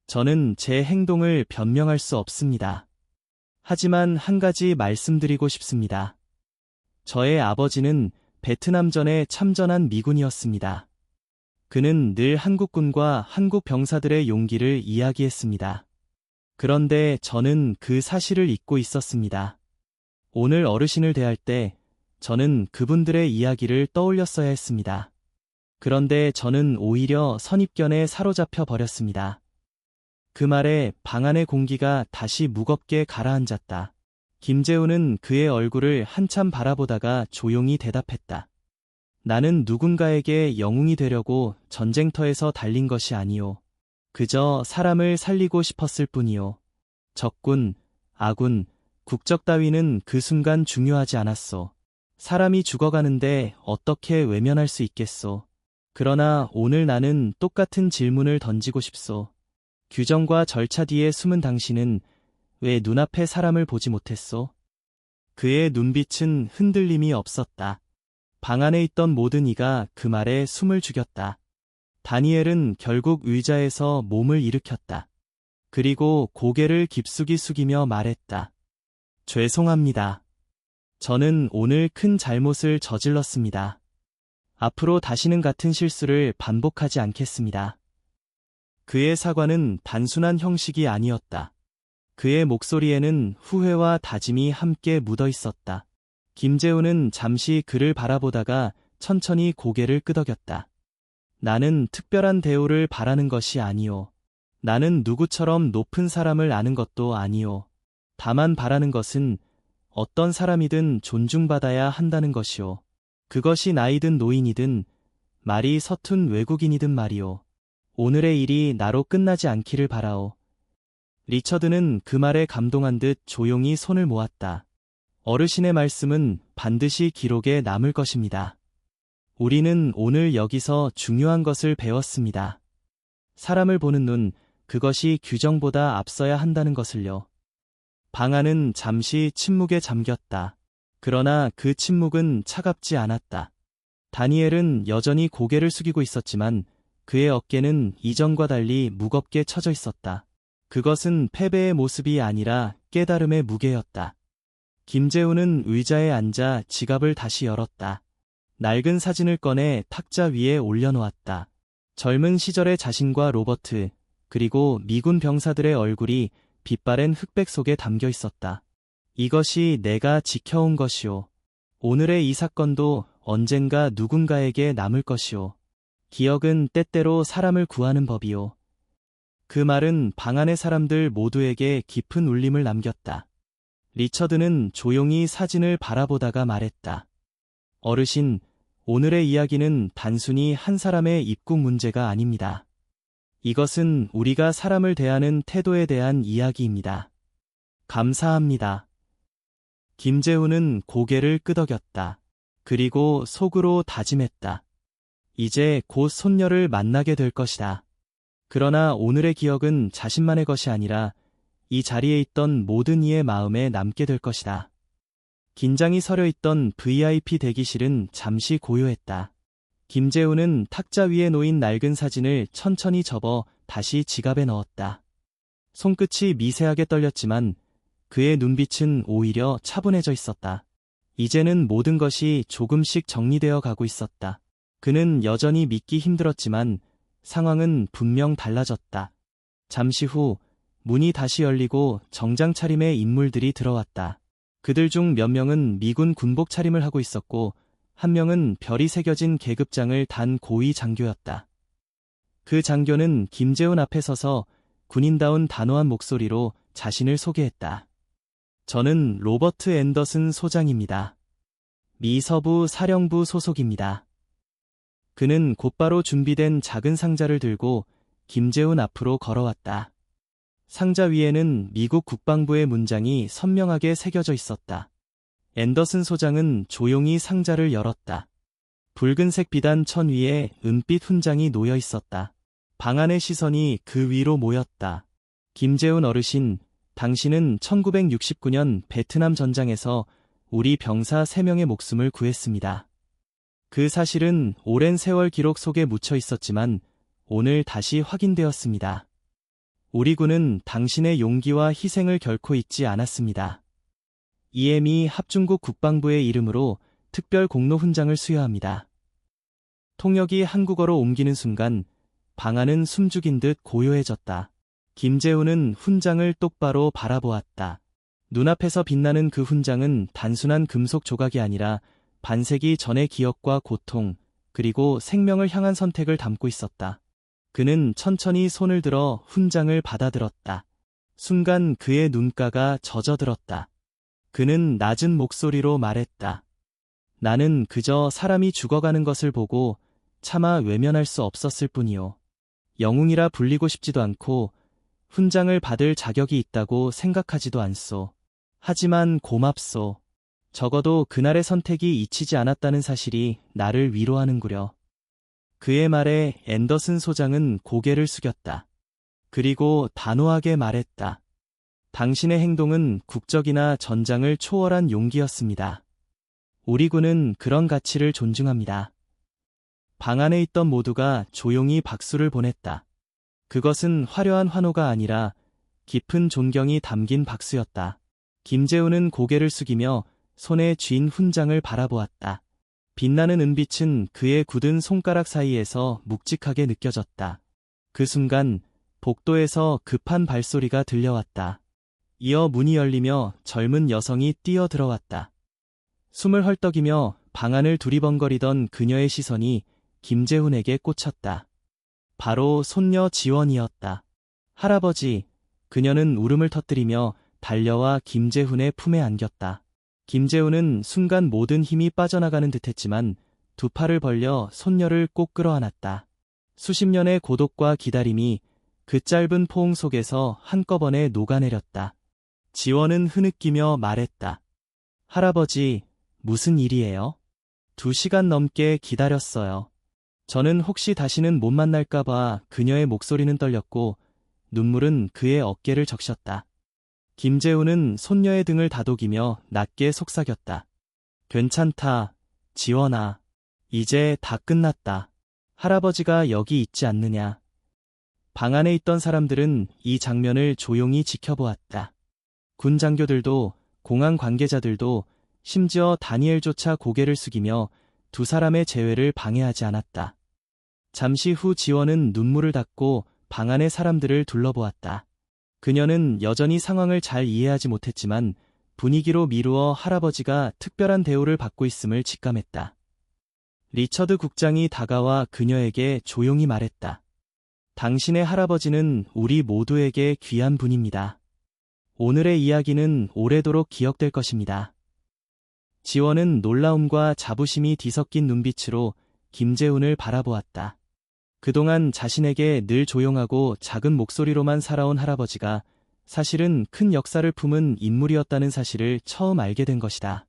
[SPEAKER 1] 저는 제 행동을 변명할 수 없습니다. 하지만 한 가지 말씀드리고 싶습니다. 저의 아버지는 베트남전에 참전한 미군이었습니다. 그는 늘 한국군과 한국 병사들의 용기를 이야기했습니다. 그런데 저는 그 사실을 잊고 있었습니다. 오늘 어르신을 대할 때 저는 그분들의 이야기를 떠올렸어야 했습니다. 그런데 저는 오히려 선입견에 사로잡혀 버렸습니다. 그 말에 방 안의 공기가 다시 무겁게 가라앉았다. 김재훈은 그의 얼굴을 한참 바라보다가 조용히 대답했다. 나는 누군가에게 영웅이 되려고 전쟁터에서 달린 것이 아니오. 그저 사람을 살리고 싶었을 뿐이오. 적군, 아군, 국적 따위는 그 순간 중요하지 않았소. 사람이 죽어가는데 어떻게 외면할 수 있겠소. 그러나 오늘 나는 똑같은 질문을 던지고 싶소. 규정과 절차 뒤에 숨은 당신은 왜 눈앞에 사람을 보지 못했소? 그의 눈빛은 흔들림이 없었다. 방 안에 있던 모든 이가 그 말에 숨을 죽였다. 다니엘은 결국 의자에서 몸을 일으켰다. 그리고 고개를 깊숙이 숙이며 말했다. 죄송합니다. 저는 오늘 큰 잘못을 저질렀습니다. 앞으로 다시는 같은 실수를 반복하지 않겠습니다. 그의 사과는 단순한 형식이 아니었다. 그의 목소리에는 후회와 다짐이 함께 묻어 있었다. 김재훈은 잠시 그를 바라보다가 천천히 고개를 끄덕였다. 나는 특별한 대우를 바라는 것이 아니오. 나는 누구처럼 높은 사람을 아는 것도 아니오. 다만 바라는 것은 어떤 사람이든 존중받아야 한다는 것이오. 그것이 나이든 노인이든 말이 서툰 외국인이든 말이오. 오늘의 일이 나로 끝나지 않기를 바라오. 리처드는 그 말에 감동한 듯 조용히 손을 모았다. 어르신의 말씀은 반드시 기록에 남을 것입니다. 우리는 오늘 여기서 중요한 것을 배웠습니다. 사람을 보는 눈, 그것이 규정보다 앞서야 한다는 것을요. 방 안은 잠시 침묵에 잠겼다. 그러나 그 침묵은 차갑지 않았다. 다니엘은 여전히 고개를 숙이고 있었지만 그의 어깨는 이전과 달리 무겁게 처져 있었다. 그것은 패배의 모습이 아니라 깨달음의 무게였다. 김재훈은 의자에 앉아 지갑을 다시 열었다. 낡은 사진을 꺼내 탁자 위에 올려놓았다. 젊은 시절의 자신과 로버트, 그리고 미군 병사들의 얼굴이 빛바랜 흑백 속에 담겨 있었다. 이것이 내가 지켜온 것이오. 오늘의 이 사건도 언젠가 누군가에게 남을 것이오. 기억은 때때로 사람을 구하는 법이오. 그 말은 방 안의 사람들 모두에게 깊은 울림을 남겼다. 리처드는 조용히 사진을 바라보다가 말했다. 어르신, 오늘의 이야기는 단순히 한 사람의 입국 문제가 아닙니다. 이것은 우리가 사람을 대하는 태도에 대한 이야기입니다. 감사합니다. 김재훈은 고개를 끄덕였다. 그리고 속으로 다짐했다. 이제 곧 손녀를 만나게 될 것이다. 그러나 오늘의 기억은 자신만의 것이 아니라 이 자리에 있던 모든 이의 마음에 남게 될 것이다. 긴장이 서려 있던 VIP 대기실은 잠시 고요했다. 김재훈은 탁자 위에 놓인 낡은 사진을 천천히 접어 다시 지갑에 넣었다. 손끝이 미세하게 떨렸지만 그의 눈빛은 오히려 차분해져 있었다. 이제는 모든 것이 조금씩 정리되어 가고 있었다. 그는 여전히 믿기 힘들었지만 상황은 분명 달라졌다. 잠시 후 문이 다시 열리고 정장 차림의 인물들이 들어왔다. 그들 중 몇 명은 미군 군복 차림을 하고 있었고 한 명은 별이 새겨진 계급장을 단 고위 장교였다. 그 장교는 김재훈 앞에 서서 군인다운 단호한 목소리로 자신을 소개했다. 저는 로버트 앤더슨 소장입니다. 미 서부 사령부 소속입니다. 그는 곧바로 준비된 작은 상자를 들고 김재훈 앞으로 걸어왔다. 상자 위에는 미국 국방부의 문장이 선명하게 새겨져 있었다. 앤더슨 소장은 조용히 상자를 열었다. 붉은색 비단 천 위에 은빛 훈장이 놓여 있었다. 방 안의 시선이 그 위로 모였다. 김재훈 어르신, 당신은 1969년 베트남 전장에서 우리 병사 3명의 목숨을 구했습니다. 그 사실은 오랜 세월 기록 속에 묻혀 있었지만 오늘 다시 확인되었습니다. 우리 군은 당신의 용기와 희생을 결코 잊지 않았습니다. EME 합중국 국방부의 이름으로 특별 공로 훈장을 수여합니다. 통역이 한국어로 옮기는 순간 방 안은 숨죽인 듯 고요해졌다. 김재훈은 훈장을 똑바로 바라보았다. 눈앞에서 빛나는 그 훈장은 단순한 금속 조각이 아니라 반세기 전의 기억과 고통, 그리고 생명을 향한 선택을 담고 있었다. 그는 천천히 손을 들어 훈장을 받아들었다. 순간 그의 눈가가 젖어들었다. 그는 낮은 목소리로 말했다. 나는 그저 사람이 죽어가는 것을 보고 차마 외면할 수 없었을 뿐이요. 영웅이라 불리고 싶지도 않고 훈장을 받을 자격이 있다고 생각하지도 않소. 하지만 고맙소. 적어도 그날의 선택이 잊히지 않았다는 사실이 나를 위로하는구려. 그의 말에 앤더슨 소장은 고개를 숙였다. 그리고 단호하게 말했다. 당신의 행동은 국적이나 전장을 초월한 용기였습니다. 우리 군은 그런 가치를 존중합니다. 방 안에 있던 모두가 조용히 박수를 보냈다. 그것은 화려한 환호가 아니라 깊은 존경이 담긴 박수였다. 김재훈은 고개를 숙이며 손에 쥔 훈장을 바라보았다. 빛나는 은빛은 그의 굳은 손가락 사이에서 묵직하게 느껴졌다. 그 순간 복도에서 급한 발소리가 들려왔다. 이어 문이 열리며 젊은 여성이 뛰어 들어왔다. 숨을 헐떡이며 방 안을 두리번거리던 그녀의 시선이 김재훈에게 꽂혔다. 바로 손녀 지원이었다. 할아버지, 그녀는 울음을 터뜨리며 달려와 김재훈의 품에 안겼다. 김재훈은 순간 모든 힘이 빠져나가는 듯했지만 두 팔을 벌려 손녀를 꼭 끌어안았다. 수십 년의 고독과 기다림이 그 짧은 포옹 속에서 한꺼번에 녹아내렸다. 지원은 흐느끼며 말했다. 할아버지, 무슨 일이에요? 2시간 넘게 기다렸어요. 저는 혹시 다시는 못 만날까봐 그녀의 목소리는 떨렸고 눈물은 그의 어깨를 적셨다. 김재훈은 손녀의 등을 다독이며 낮게 속삭였다. 괜찮다, 지원아. 이제 다 끝났다. 할아버지가 여기 있지 않느냐. 방 안에 있던 사람들은 이 장면을 조용히 지켜보았다. 군 장교들도, 공항 관계자들도, 심지어 다니엘조차 고개를 숙이며 두 사람의 재회를 방해하지 않았다. 잠시 후 지원은 눈물을 닦고 방 안의 사람들을 둘러보았다. 그녀는 여전히 상황을 잘 이해하지 못했지만 분위기로 미루어 할아버지가 특별한 대우를 받고 있음을 직감했다. 리처드 국장이 다가와 그녀에게 조용히 말했다. 당신의 할아버지는 우리 모두에게 귀한 분입니다. 오늘의 이야기는 오래도록 기억될 것입니다. 지원은 놀라움과 자부심이 뒤섞인 눈빛으로 김재훈을 바라보았다. 그동안 자신에게 늘 조용하고 작은 목소리로만 살아온 할아버지가 사실은 큰 역사를 품은 인물이었다는 사실을 처음 알게 된 것이다.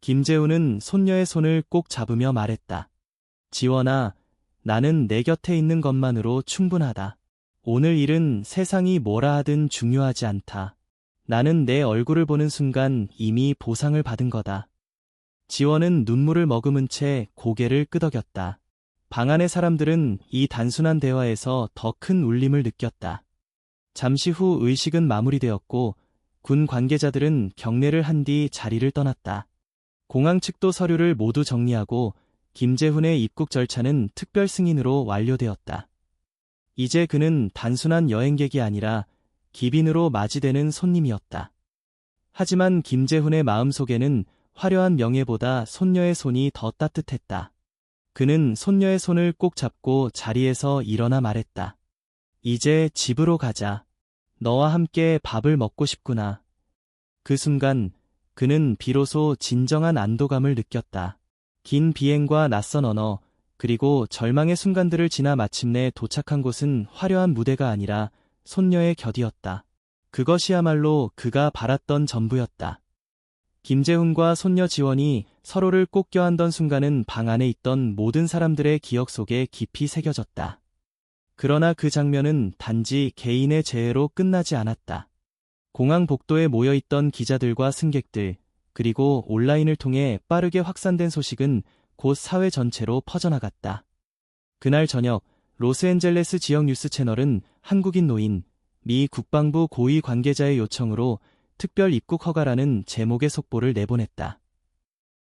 [SPEAKER 1] 김재훈은 손녀의 손을 꼭 잡으며 말했다. 지원아, 나는 내 곁에 있는 것만으로 충분하다. 오늘 일은 세상이 뭐라 하든 중요하지 않다. 나는 내 얼굴을 보는 순간 이미 보상을 받은 거다. 지원은 눈물을 머금은 채 고개를 끄덕였다. 방 안의 사람들은 이 단순한 대화에서 더 큰 울림을 느꼈다. 잠시 후 의식은 마무리되었고 군 관계자들은 경례를 한 뒤 자리를 떠났다. 공항 측도 서류를 모두 정리하고 김재훈의 입국 절차는 특별 승인으로 완료되었다. 이제 그는 단순한 여행객이 아니라 기빈으로 맞이되는 손님이었다. 하지만 김재훈의 마음속에는 화려한 명예보다 손녀의 손이 더 따뜻했다. 그는 손녀의 손을 꼭 잡고 자리에서 일어나 말했다. 이제 집으로 가자. 너와 함께 밥을 먹고 싶구나. 그 순간 그는 비로소 진정한 안도감을 느꼈다. 긴 비행과 낯선 언어, 그리고 절망의 순간들을 지나 마침내 도착한 곳은 화려한 무대가 아니라 손녀의 곁이었다. 그것이야말로 그가 바랐던 전부였다. 김재훈과 손녀 지원이 서로를 꼭 껴안던 순간은 방 안에 있던 모든 사람들의 기억 속에 깊이 새겨졌다. 그러나 그 장면은 단지 개인의 재해로 끝나지 않았다. 공항 복도에 모여있던 기자들과 승객들, 그리고 온라인을 통해 빠르게 확산된 소식은 곧 사회 전체로 퍼져나갔다. 그날 저녁 로스앤젤레스 지역 뉴스 채널은 한국인 노인, 미 국방부 고위 관계자의 요청으로 특별 입국 허가라는 제목의 속보를 내보냈다.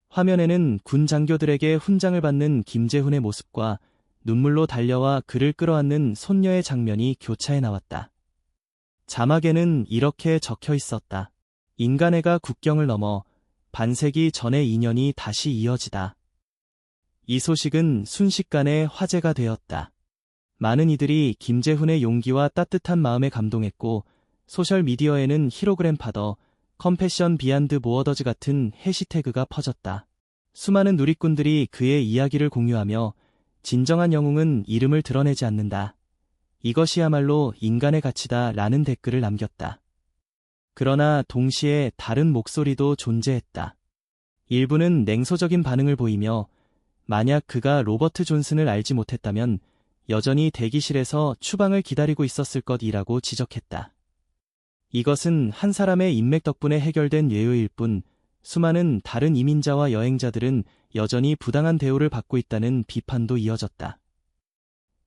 [SPEAKER 1] 화면에는 군 장교들에게 훈장을 받는 김재훈의 모습과 눈물로 달려와 그를 끌어안는 손녀의 장면이 교차해 나왔다. 자막에는 이렇게 적혀 있었다. 인간애가 국경을 넘어 반세기 전의 인연이 다시 이어지다. 이 소식은 순식간에 화제가 되었다. 많은 이들이 김재훈의 용기와 따뜻한 마음에 감동했고 소셜미디어에는 히로그램 파더, 컴패션 비안드 보어더즈 같은 해시태그가 퍼졌다. 수많은 누리꾼들이 그의 이야기를 공유하며 진정한 영웅은 이름을 드러내지 않는다. 이것이야말로 인간의 가치다 라는 댓글을 남겼다. 그러나 동시에 다른 목소리도 존재했다. 일부는 냉소적인 반응을 보이며 만약 그가 로버트 존슨을 알지 못했다면 여전히 대기실에서 추방을 기다리고 있었을 것이라고 지적했다. 이것은 한 사람의 인맥 덕분에 해결된 예외일 뿐 수많은 다른 이민자와 여행자들은 여전히 부당한 대우를 받고 있다는 비판도 이어졌다.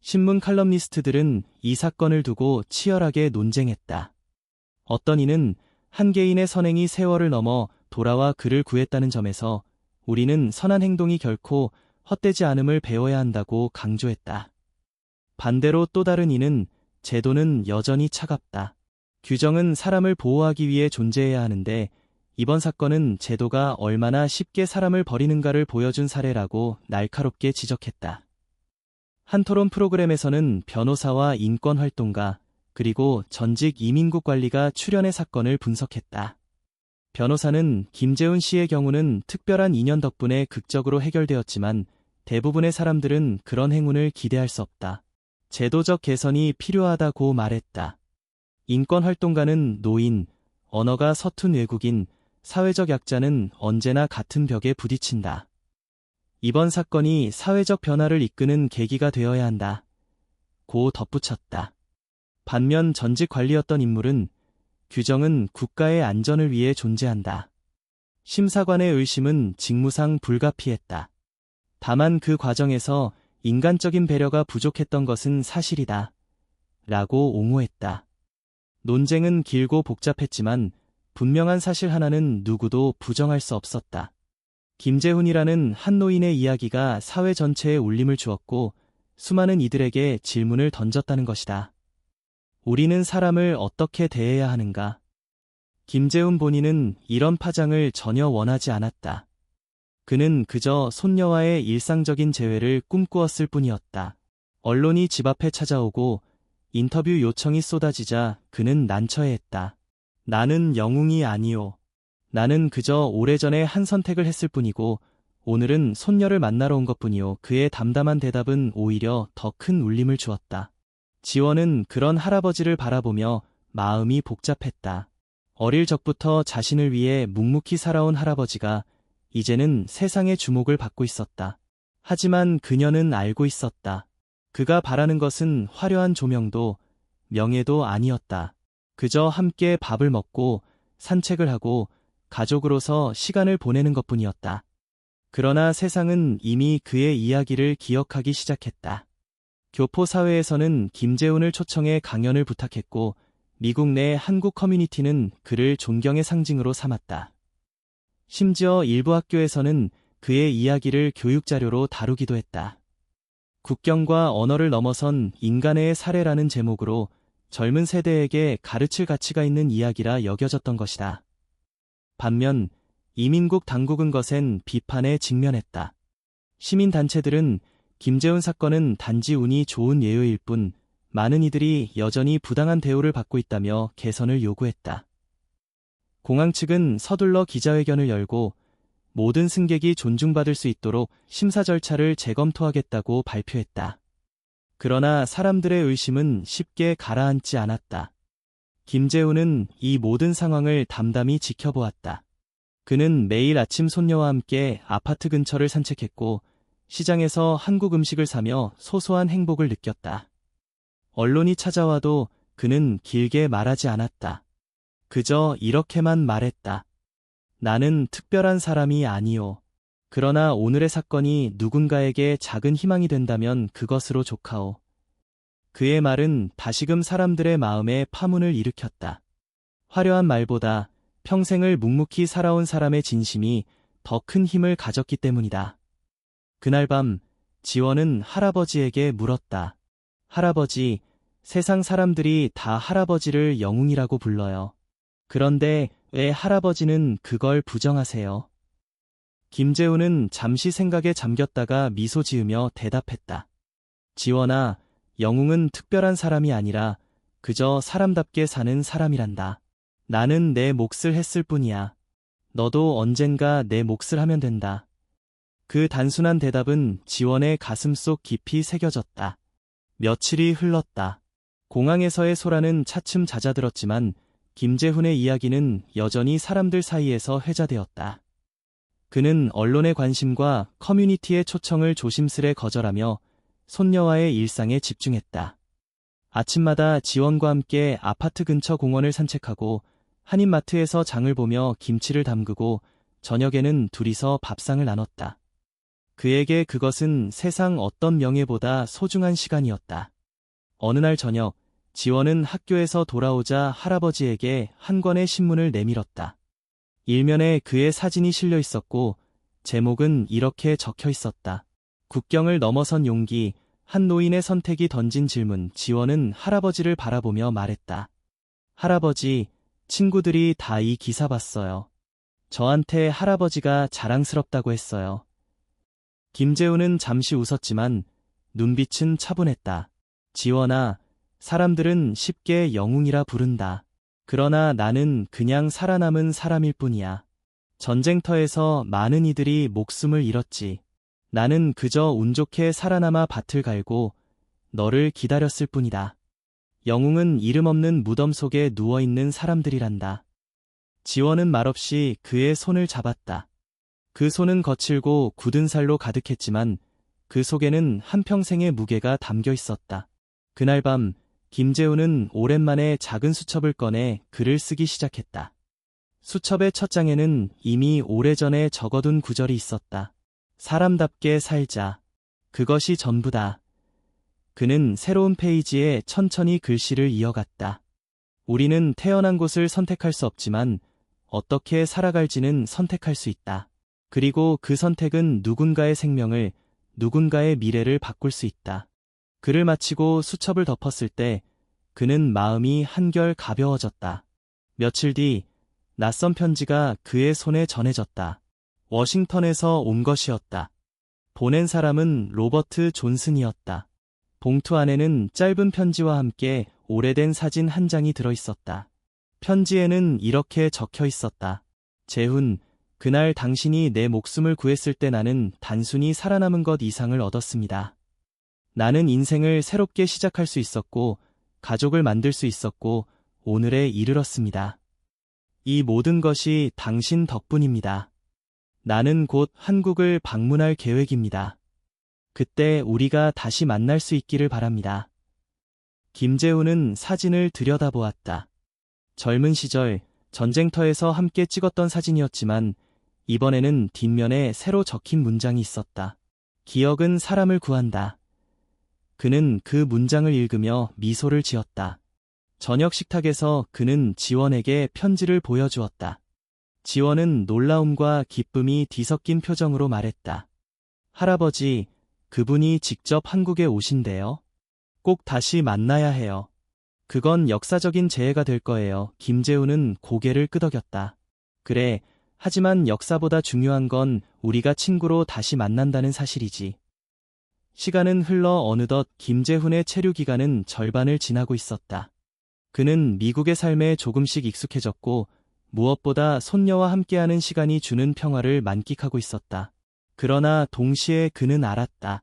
[SPEAKER 1] 신문 칼럼니스트들은 이 사건을 두고 치열하게 논쟁했다. 어떤 이는 한 개인의 선행이 세월을 넘어 돌아와 그를 구했다는 점에서 우리는 선한 행동이 결코 헛되지 않음을 배워야 한다고 강조했다. 반대로 또 다른 이는 제도는 여전히 차갑다. 규정은 사람을 보호하기 위해 존재해야 하는데 이번 사건은 제도가 얼마나 쉽게 사람을 버리는가를 보여준 사례라고 날카롭게 지적했다. 한 토론 프로그램에서는 변호사와 인권활동가 그리고 전직 이민국 관리가 출연해 사건을 분석했다. 변호사는 김재훈 씨의 경우는 특별한 인연 덕분에 극적으로 해결되었지만 대부분의 사람들은 그런 행운을 기대할 수 없다. 제도적 개선이 필요하다고 말했다. 인권활동가는 노인, 언어가 서툰 외국인, 사회적 약자는 언제나 같은 벽에 부딪힌다. 이번 사건이 사회적 변화를 이끄는 계기가 되어야 한다. 고 덧붙였다. 반면 전직 관리였던 인물은 규정은 국가의 안전을 위해 존재한다. 심사관의 의심은 직무상 불가피했다. 다만 그 과정에서 인간적인 배려가 부족했던 것은 사실이다. 라고 옹호했다. 논쟁은 길고 복잡했지만 분명한 사실 하나는 누구도 부정할 수 없었다. 김재훈이라는 한 노인의 이야기가 사회 전체에 울림을 주었고 수많은 이들에게 질문을 던졌다는 것이다. 우리는 사람을 어떻게 대해야 하는가? 김재훈 본인은 이런 파장을 전혀 원하지 않았다. 그는 그저 손녀와의 일상적인 재회를 꿈꾸었을 뿐이었다. 언론이 집 앞에 찾아오고 인터뷰 요청이 쏟아지자 그는 난처해했다. 나는 영웅이 아니오. 나는 그저 오래전에 한 선택을 했을 뿐이고 오늘은 손녀를 만나러 온 것뿐이오. 그의 담담한 대답은 오히려 더 큰 울림을 주었다. 지원은 그런 할아버지를 바라보며 마음이 복잡했다. 어릴 적부터 자신을 위해 묵묵히 살아온 할아버지가 이제는 세상의 주목을 받고 있었다. 하지만 그녀는 알고 있었다. 그가 바라는 것은 화려한 조명도 명예도 아니었다. 그저 함께 밥을 먹고 산책을 하고 가족으로서 시간을 보내는 것뿐이었다. 그러나 세상은 이미 그의 이야기를 기억하기 시작했다. 교포 사회에서는 김재훈을 초청해 강연을 부탁했고 미국 내 한국 커뮤니티는 그를 존경의 상징으로 삼았다. 심지어 일부 학교에서는 그의 이야기를 교육자료로 다루기도 했다. 국경과 언어를 넘어선 인간의 사례라는 제목으로 젊은 세대에게 가르칠 가치가 있는 이야기라 여겨졌던 것이다. 반면 이민국 당국은 것엔 비판에 직면했다. 시민단체들은 김재훈 사건은 단지 운이 좋은 예외일 뿐 많은 이들이 여전히 부당한 대우를 받고 있다며 개선을 요구했다. 공항 측은 서둘러 기자회견을 열고 모든 승객이 존중받을 수 있도록 심사 절차를 재검토하겠다고 발표했다. 그러나 사람들의 의심은 쉽게 가라앉지 않았다. 김재훈은 이 모든 상황을 담담히 지켜보았다. 그는 매일 아침 손녀와 함께 아파트 근처를 산책했고 시장에서 한국 음식을 사며 소소한 행복을 느꼈다. 언론이 찾아와도 그는 길게 말하지 않았다. 그저 이렇게만 말했다. 나는 특별한 사람이 아니오. 그러나 오늘의 사건이 누군가에게 작은 희망이 된다면 그것으로 족하오. 그의 말은 다시금 사람들의 마음에 파문을 일으켰다. 화려한 말보다 평생을 묵묵히 살아온 사람의 진심이 더 큰 힘을 가졌기 때문이다. 그날 밤 지원은 할아버지에게 물었다. 할아버지, 세상 사람들이 다 할아버지를 영웅이라고 불러요. 그런데 왜 할아버지는 그걸 부정하세요? 김재훈은 잠시 생각에 잠겼다가 미소 지으며 대답했다. 지원아, 영웅은 특별한 사람이 아니라 그저 사람답게 사는 사람이란다. 나는 내 몫을 했을 뿐이야. 너도 언젠가 내 몫을 하면 된다. 그 단순한 대답은 지원의 가슴속 깊이 새겨졌다. 며칠이 흘렀다. 공항에서의 소란은 차츰 잦아들었지만 김재훈의 이야기는 여전히 사람들 사이에서 회자되었다. 그는 언론의 관심과 커뮤니티의 초청을 조심스레 거절하며 손녀와의 일상에 집중했다. 아침마다 지원과 함께 아파트 근처 공원을 산책하고 한인마트에서 장을 보며 김치를 담그고 저녁에는 둘이서 밥상을 나눴다. 그에게 그것은 세상 어떤 명예보다 소중한 시간이었다. 어느 날 저녁, 지원은 학교에서 돌아오자 할아버지에게 한 권의 신문을 내밀었다. 일면에 그의 사진이 실려 있었고 제목은 이렇게 적혀 있었다. 국경을 넘어선 용기, 한 노인의 선택이 던진 질문. 지원은 할아버지를 바라보며 말했다. 할아버지, 친구들이 다 이 기사 봤어요. 저한테 할아버지가 자랑스럽다고 했어요. 김재훈은 잠시 웃었지만 눈빛은 차분했다. 지원아, 사람들은 쉽게 영웅이라 부른다. 그러나 나는 그냥 살아남은 사람일 뿐이야. 전쟁터에서 많은 이들이 목숨을 잃었지. 나는 그저 운 좋게 살아남아 밭을 갈고 너를 기다렸을 뿐이다. 영웅은 이름 없는 무덤 속에 누워있는 사람들이란다. 지원은 말없이 그의 손을 잡았다. 그 손은 거칠고 굳은 살로 가득했지만 그 속에는 한평생의 무게가 담겨 있었다. 그날 밤 김재훈은 오랜만에 작은 수첩을 꺼내 글을 쓰기 시작했다. 수첩의 첫 장에는 이미 오래전에 적어둔 구절이 있었다. 사람답게 살자. 그것이 전부다. 그는 새로운 페이지에 천천히 글씨를 이어갔다. 우리는 태어난 곳을 선택할 수 없지만 어떻게 살아갈지는 선택할 수 있다. 그리고 그 선택은 누군가의 생명을, 누군가의 미래를 바꿀 수 있다. 글을 마치고 수첩을 덮었을 때 그는 마음이 한결 가벼워졌다. 며칠 뒤 낯선 편지가 그의 손에 전해졌다. 워싱턴에서 온 것이었다. 보낸 사람은 로버트 존슨이었다. 봉투 안에는 짧은 편지와 함께 오래된 사진 한 장이 들어있었다. 편지에는 이렇게 적혀 있었다. 재훈, 그날 당신이 내 목숨을 구했을 때 나는 단순히 살아남은 것 이상을 얻었습니다. 나는 인생을 새롭게 시작할 수 있었고, 가족을 만들 수 있었고, 오늘에 이르렀습니다. 이 모든 것이 당신 덕분입니다. 나는 곧 한국을 방문할 계획입니다. 그때 우리가 다시 만날 수 있기를 바랍니다. 김재훈은 사진을 들여다보았다. 젊은 시절 전쟁터에서 함께 찍었던 사진이었지만 이번에는 뒷면에 새로 적힌 문장이 있었다. 기억은 사람을 구한다. 그는 그 문장을 읽으며 미소를 지었다. 저녁 식탁에서 그는 지원에게 편지를 보여주었다. 지원은 놀라움과 기쁨이 뒤섞인 표정으로 말했다. 할아버지, 그분이 직접 한국에 오신대요. 꼭 다시 만나야 해요. 그건 역사적인 재해가 될 거예요. 김재훈은 고개를 끄덕였다. 그래, 하지만 역사보다 중요한 건 우리가 친구로 다시 만난다는 사실이지. 시간은 흘러 어느덧 김재훈의 체류 기간은 절반을 지나고 있었다. 그는 미국의 삶에 조금씩 익숙해졌고 무엇보다 손녀와 함께하는 시간이 주는 평화를 만끽하고 있었다. 그러나 동시에 그는 알았다.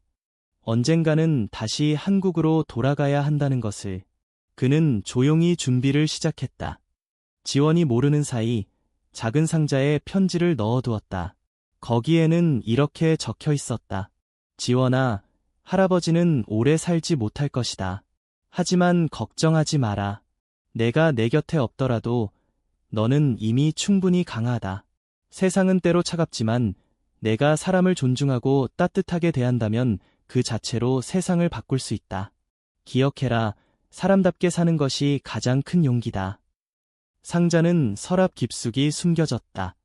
[SPEAKER 1] 언젠가는 다시 한국으로 돌아가야 한다는 것을. 그는 조용히 준비를 시작했다. 지원이 모르는 사이 작은 상자에 편지를 넣어두었다. 거기에는 이렇게 적혀 있었다. 지원아, 할아버지는 오래 살지 못할 것이다. 하지만 걱정하지 마라. 내가 내 곁에 없더라도 너는 이미 충분히 강하다. 세상은 때로 차갑지만 내가 사람을 존중하고 따뜻하게 대한다면 그 자체로 세상을 바꿀 수 있다. 기억해라, 사람답게 사는 것이 가장 큰 용기다. 상자는 서랍 깊숙이 숨겨졌다.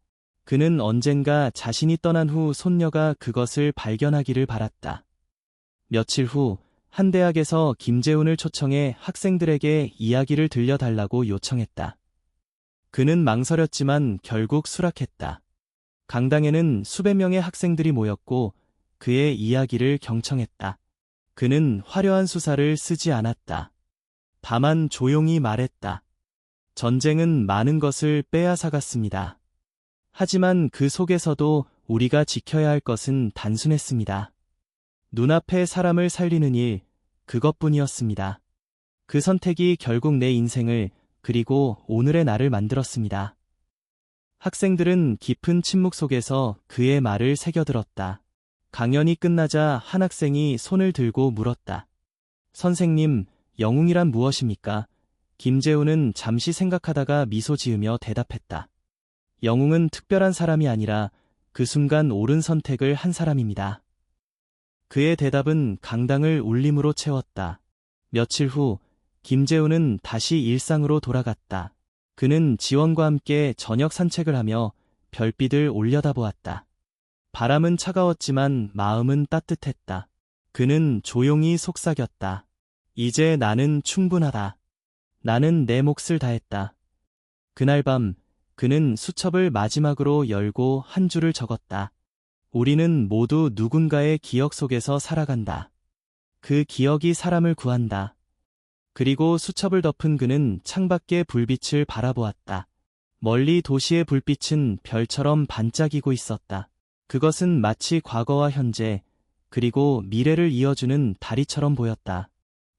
[SPEAKER 1] 그는 언젠가 자신이 떠난 후 손녀가 그것을 발견하기를 바랐다. 며칠 후 한 대학에서 김재훈을 초청해 학생들에게 이야기를 들려달라고 요청했다. 그는 망설였지만 결국 수락했다. 강당에는 수백 명의 학생들이 모였고 그의 이야기를 경청했다. 그는 화려한 수사를 쓰지 않았다. 다만 조용히 말했다. 전쟁은 많은 것을 빼앗아갔습니다. 하지만 그 속에서도 우리가 지켜야 할 것은 단순했습니다. 눈앞에 사람을 살리는 일, 그것뿐이었습니다. 그 선택이 결국 내 인생을, 그리고 오늘의 나를 만들었습니다. 학생들은 깊은 침묵 속에서 그의 말을 새겨들었다. 강연이 끝나자 한 학생이 손을 들고 물었다. 선생님, 영웅이란 무엇입니까? 김재훈은 잠시 생각하다가 미소 지으며 대답했다. 영웅은 특별한 사람이 아니라 그 순간 옳은 선택을 한 사람입니다. 그의 대답은 강당을 울림으로 채웠다. 며칠 후 김재훈은 다시 일상으로 돌아갔다. 그는 지원과 함께 저녁 산책을 하며 별빛을 올려다보았다. 바람은 차가웠지만 마음은 따뜻했다. 그는 조용히 속삭였다. 이제 나는 충분하다. 나는 내 몫을 다했다. 그날 밤 그는 수첩을 마지막으로 열고 한 줄을 적었다. 우리는 모두 누군가의 기억 속에서 살아간다. 그 기억이 사람을 구한다. 그리고 수첩을 덮은 그는 창밖의 불빛을 바라보았다. 멀리 도시의 불빛은 별처럼 반짝이고 있었다. 그것은 마치 과거와 현재, 그리고 미래를 이어주는 다리처럼 보였다.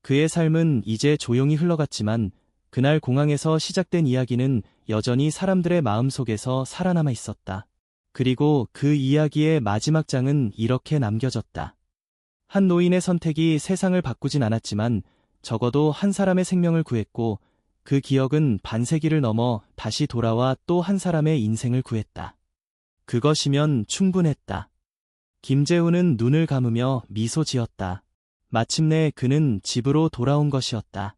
[SPEAKER 1] 그의 삶은 이제 조용히 흘러갔지만 그날 공항에서 시작된 이야기는 여전히 사람들의 마음속에서 살아남아 있었다. 그리고 그 이야기의 마지막 장은 이렇게 남겨졌다. 한 노인의 선택이 세상을 바꾸진 않았지만 적어도 한 사람의 생명을 구했고 그 기억은 반세기를 넘어 다시 돌아와 또 한 사람의 인생을 구했다. 그것이면 충분했다. 김재훈은 눈을 감으며 미소 지었다. 마침내 그는 집으로 돌아온 것이었다.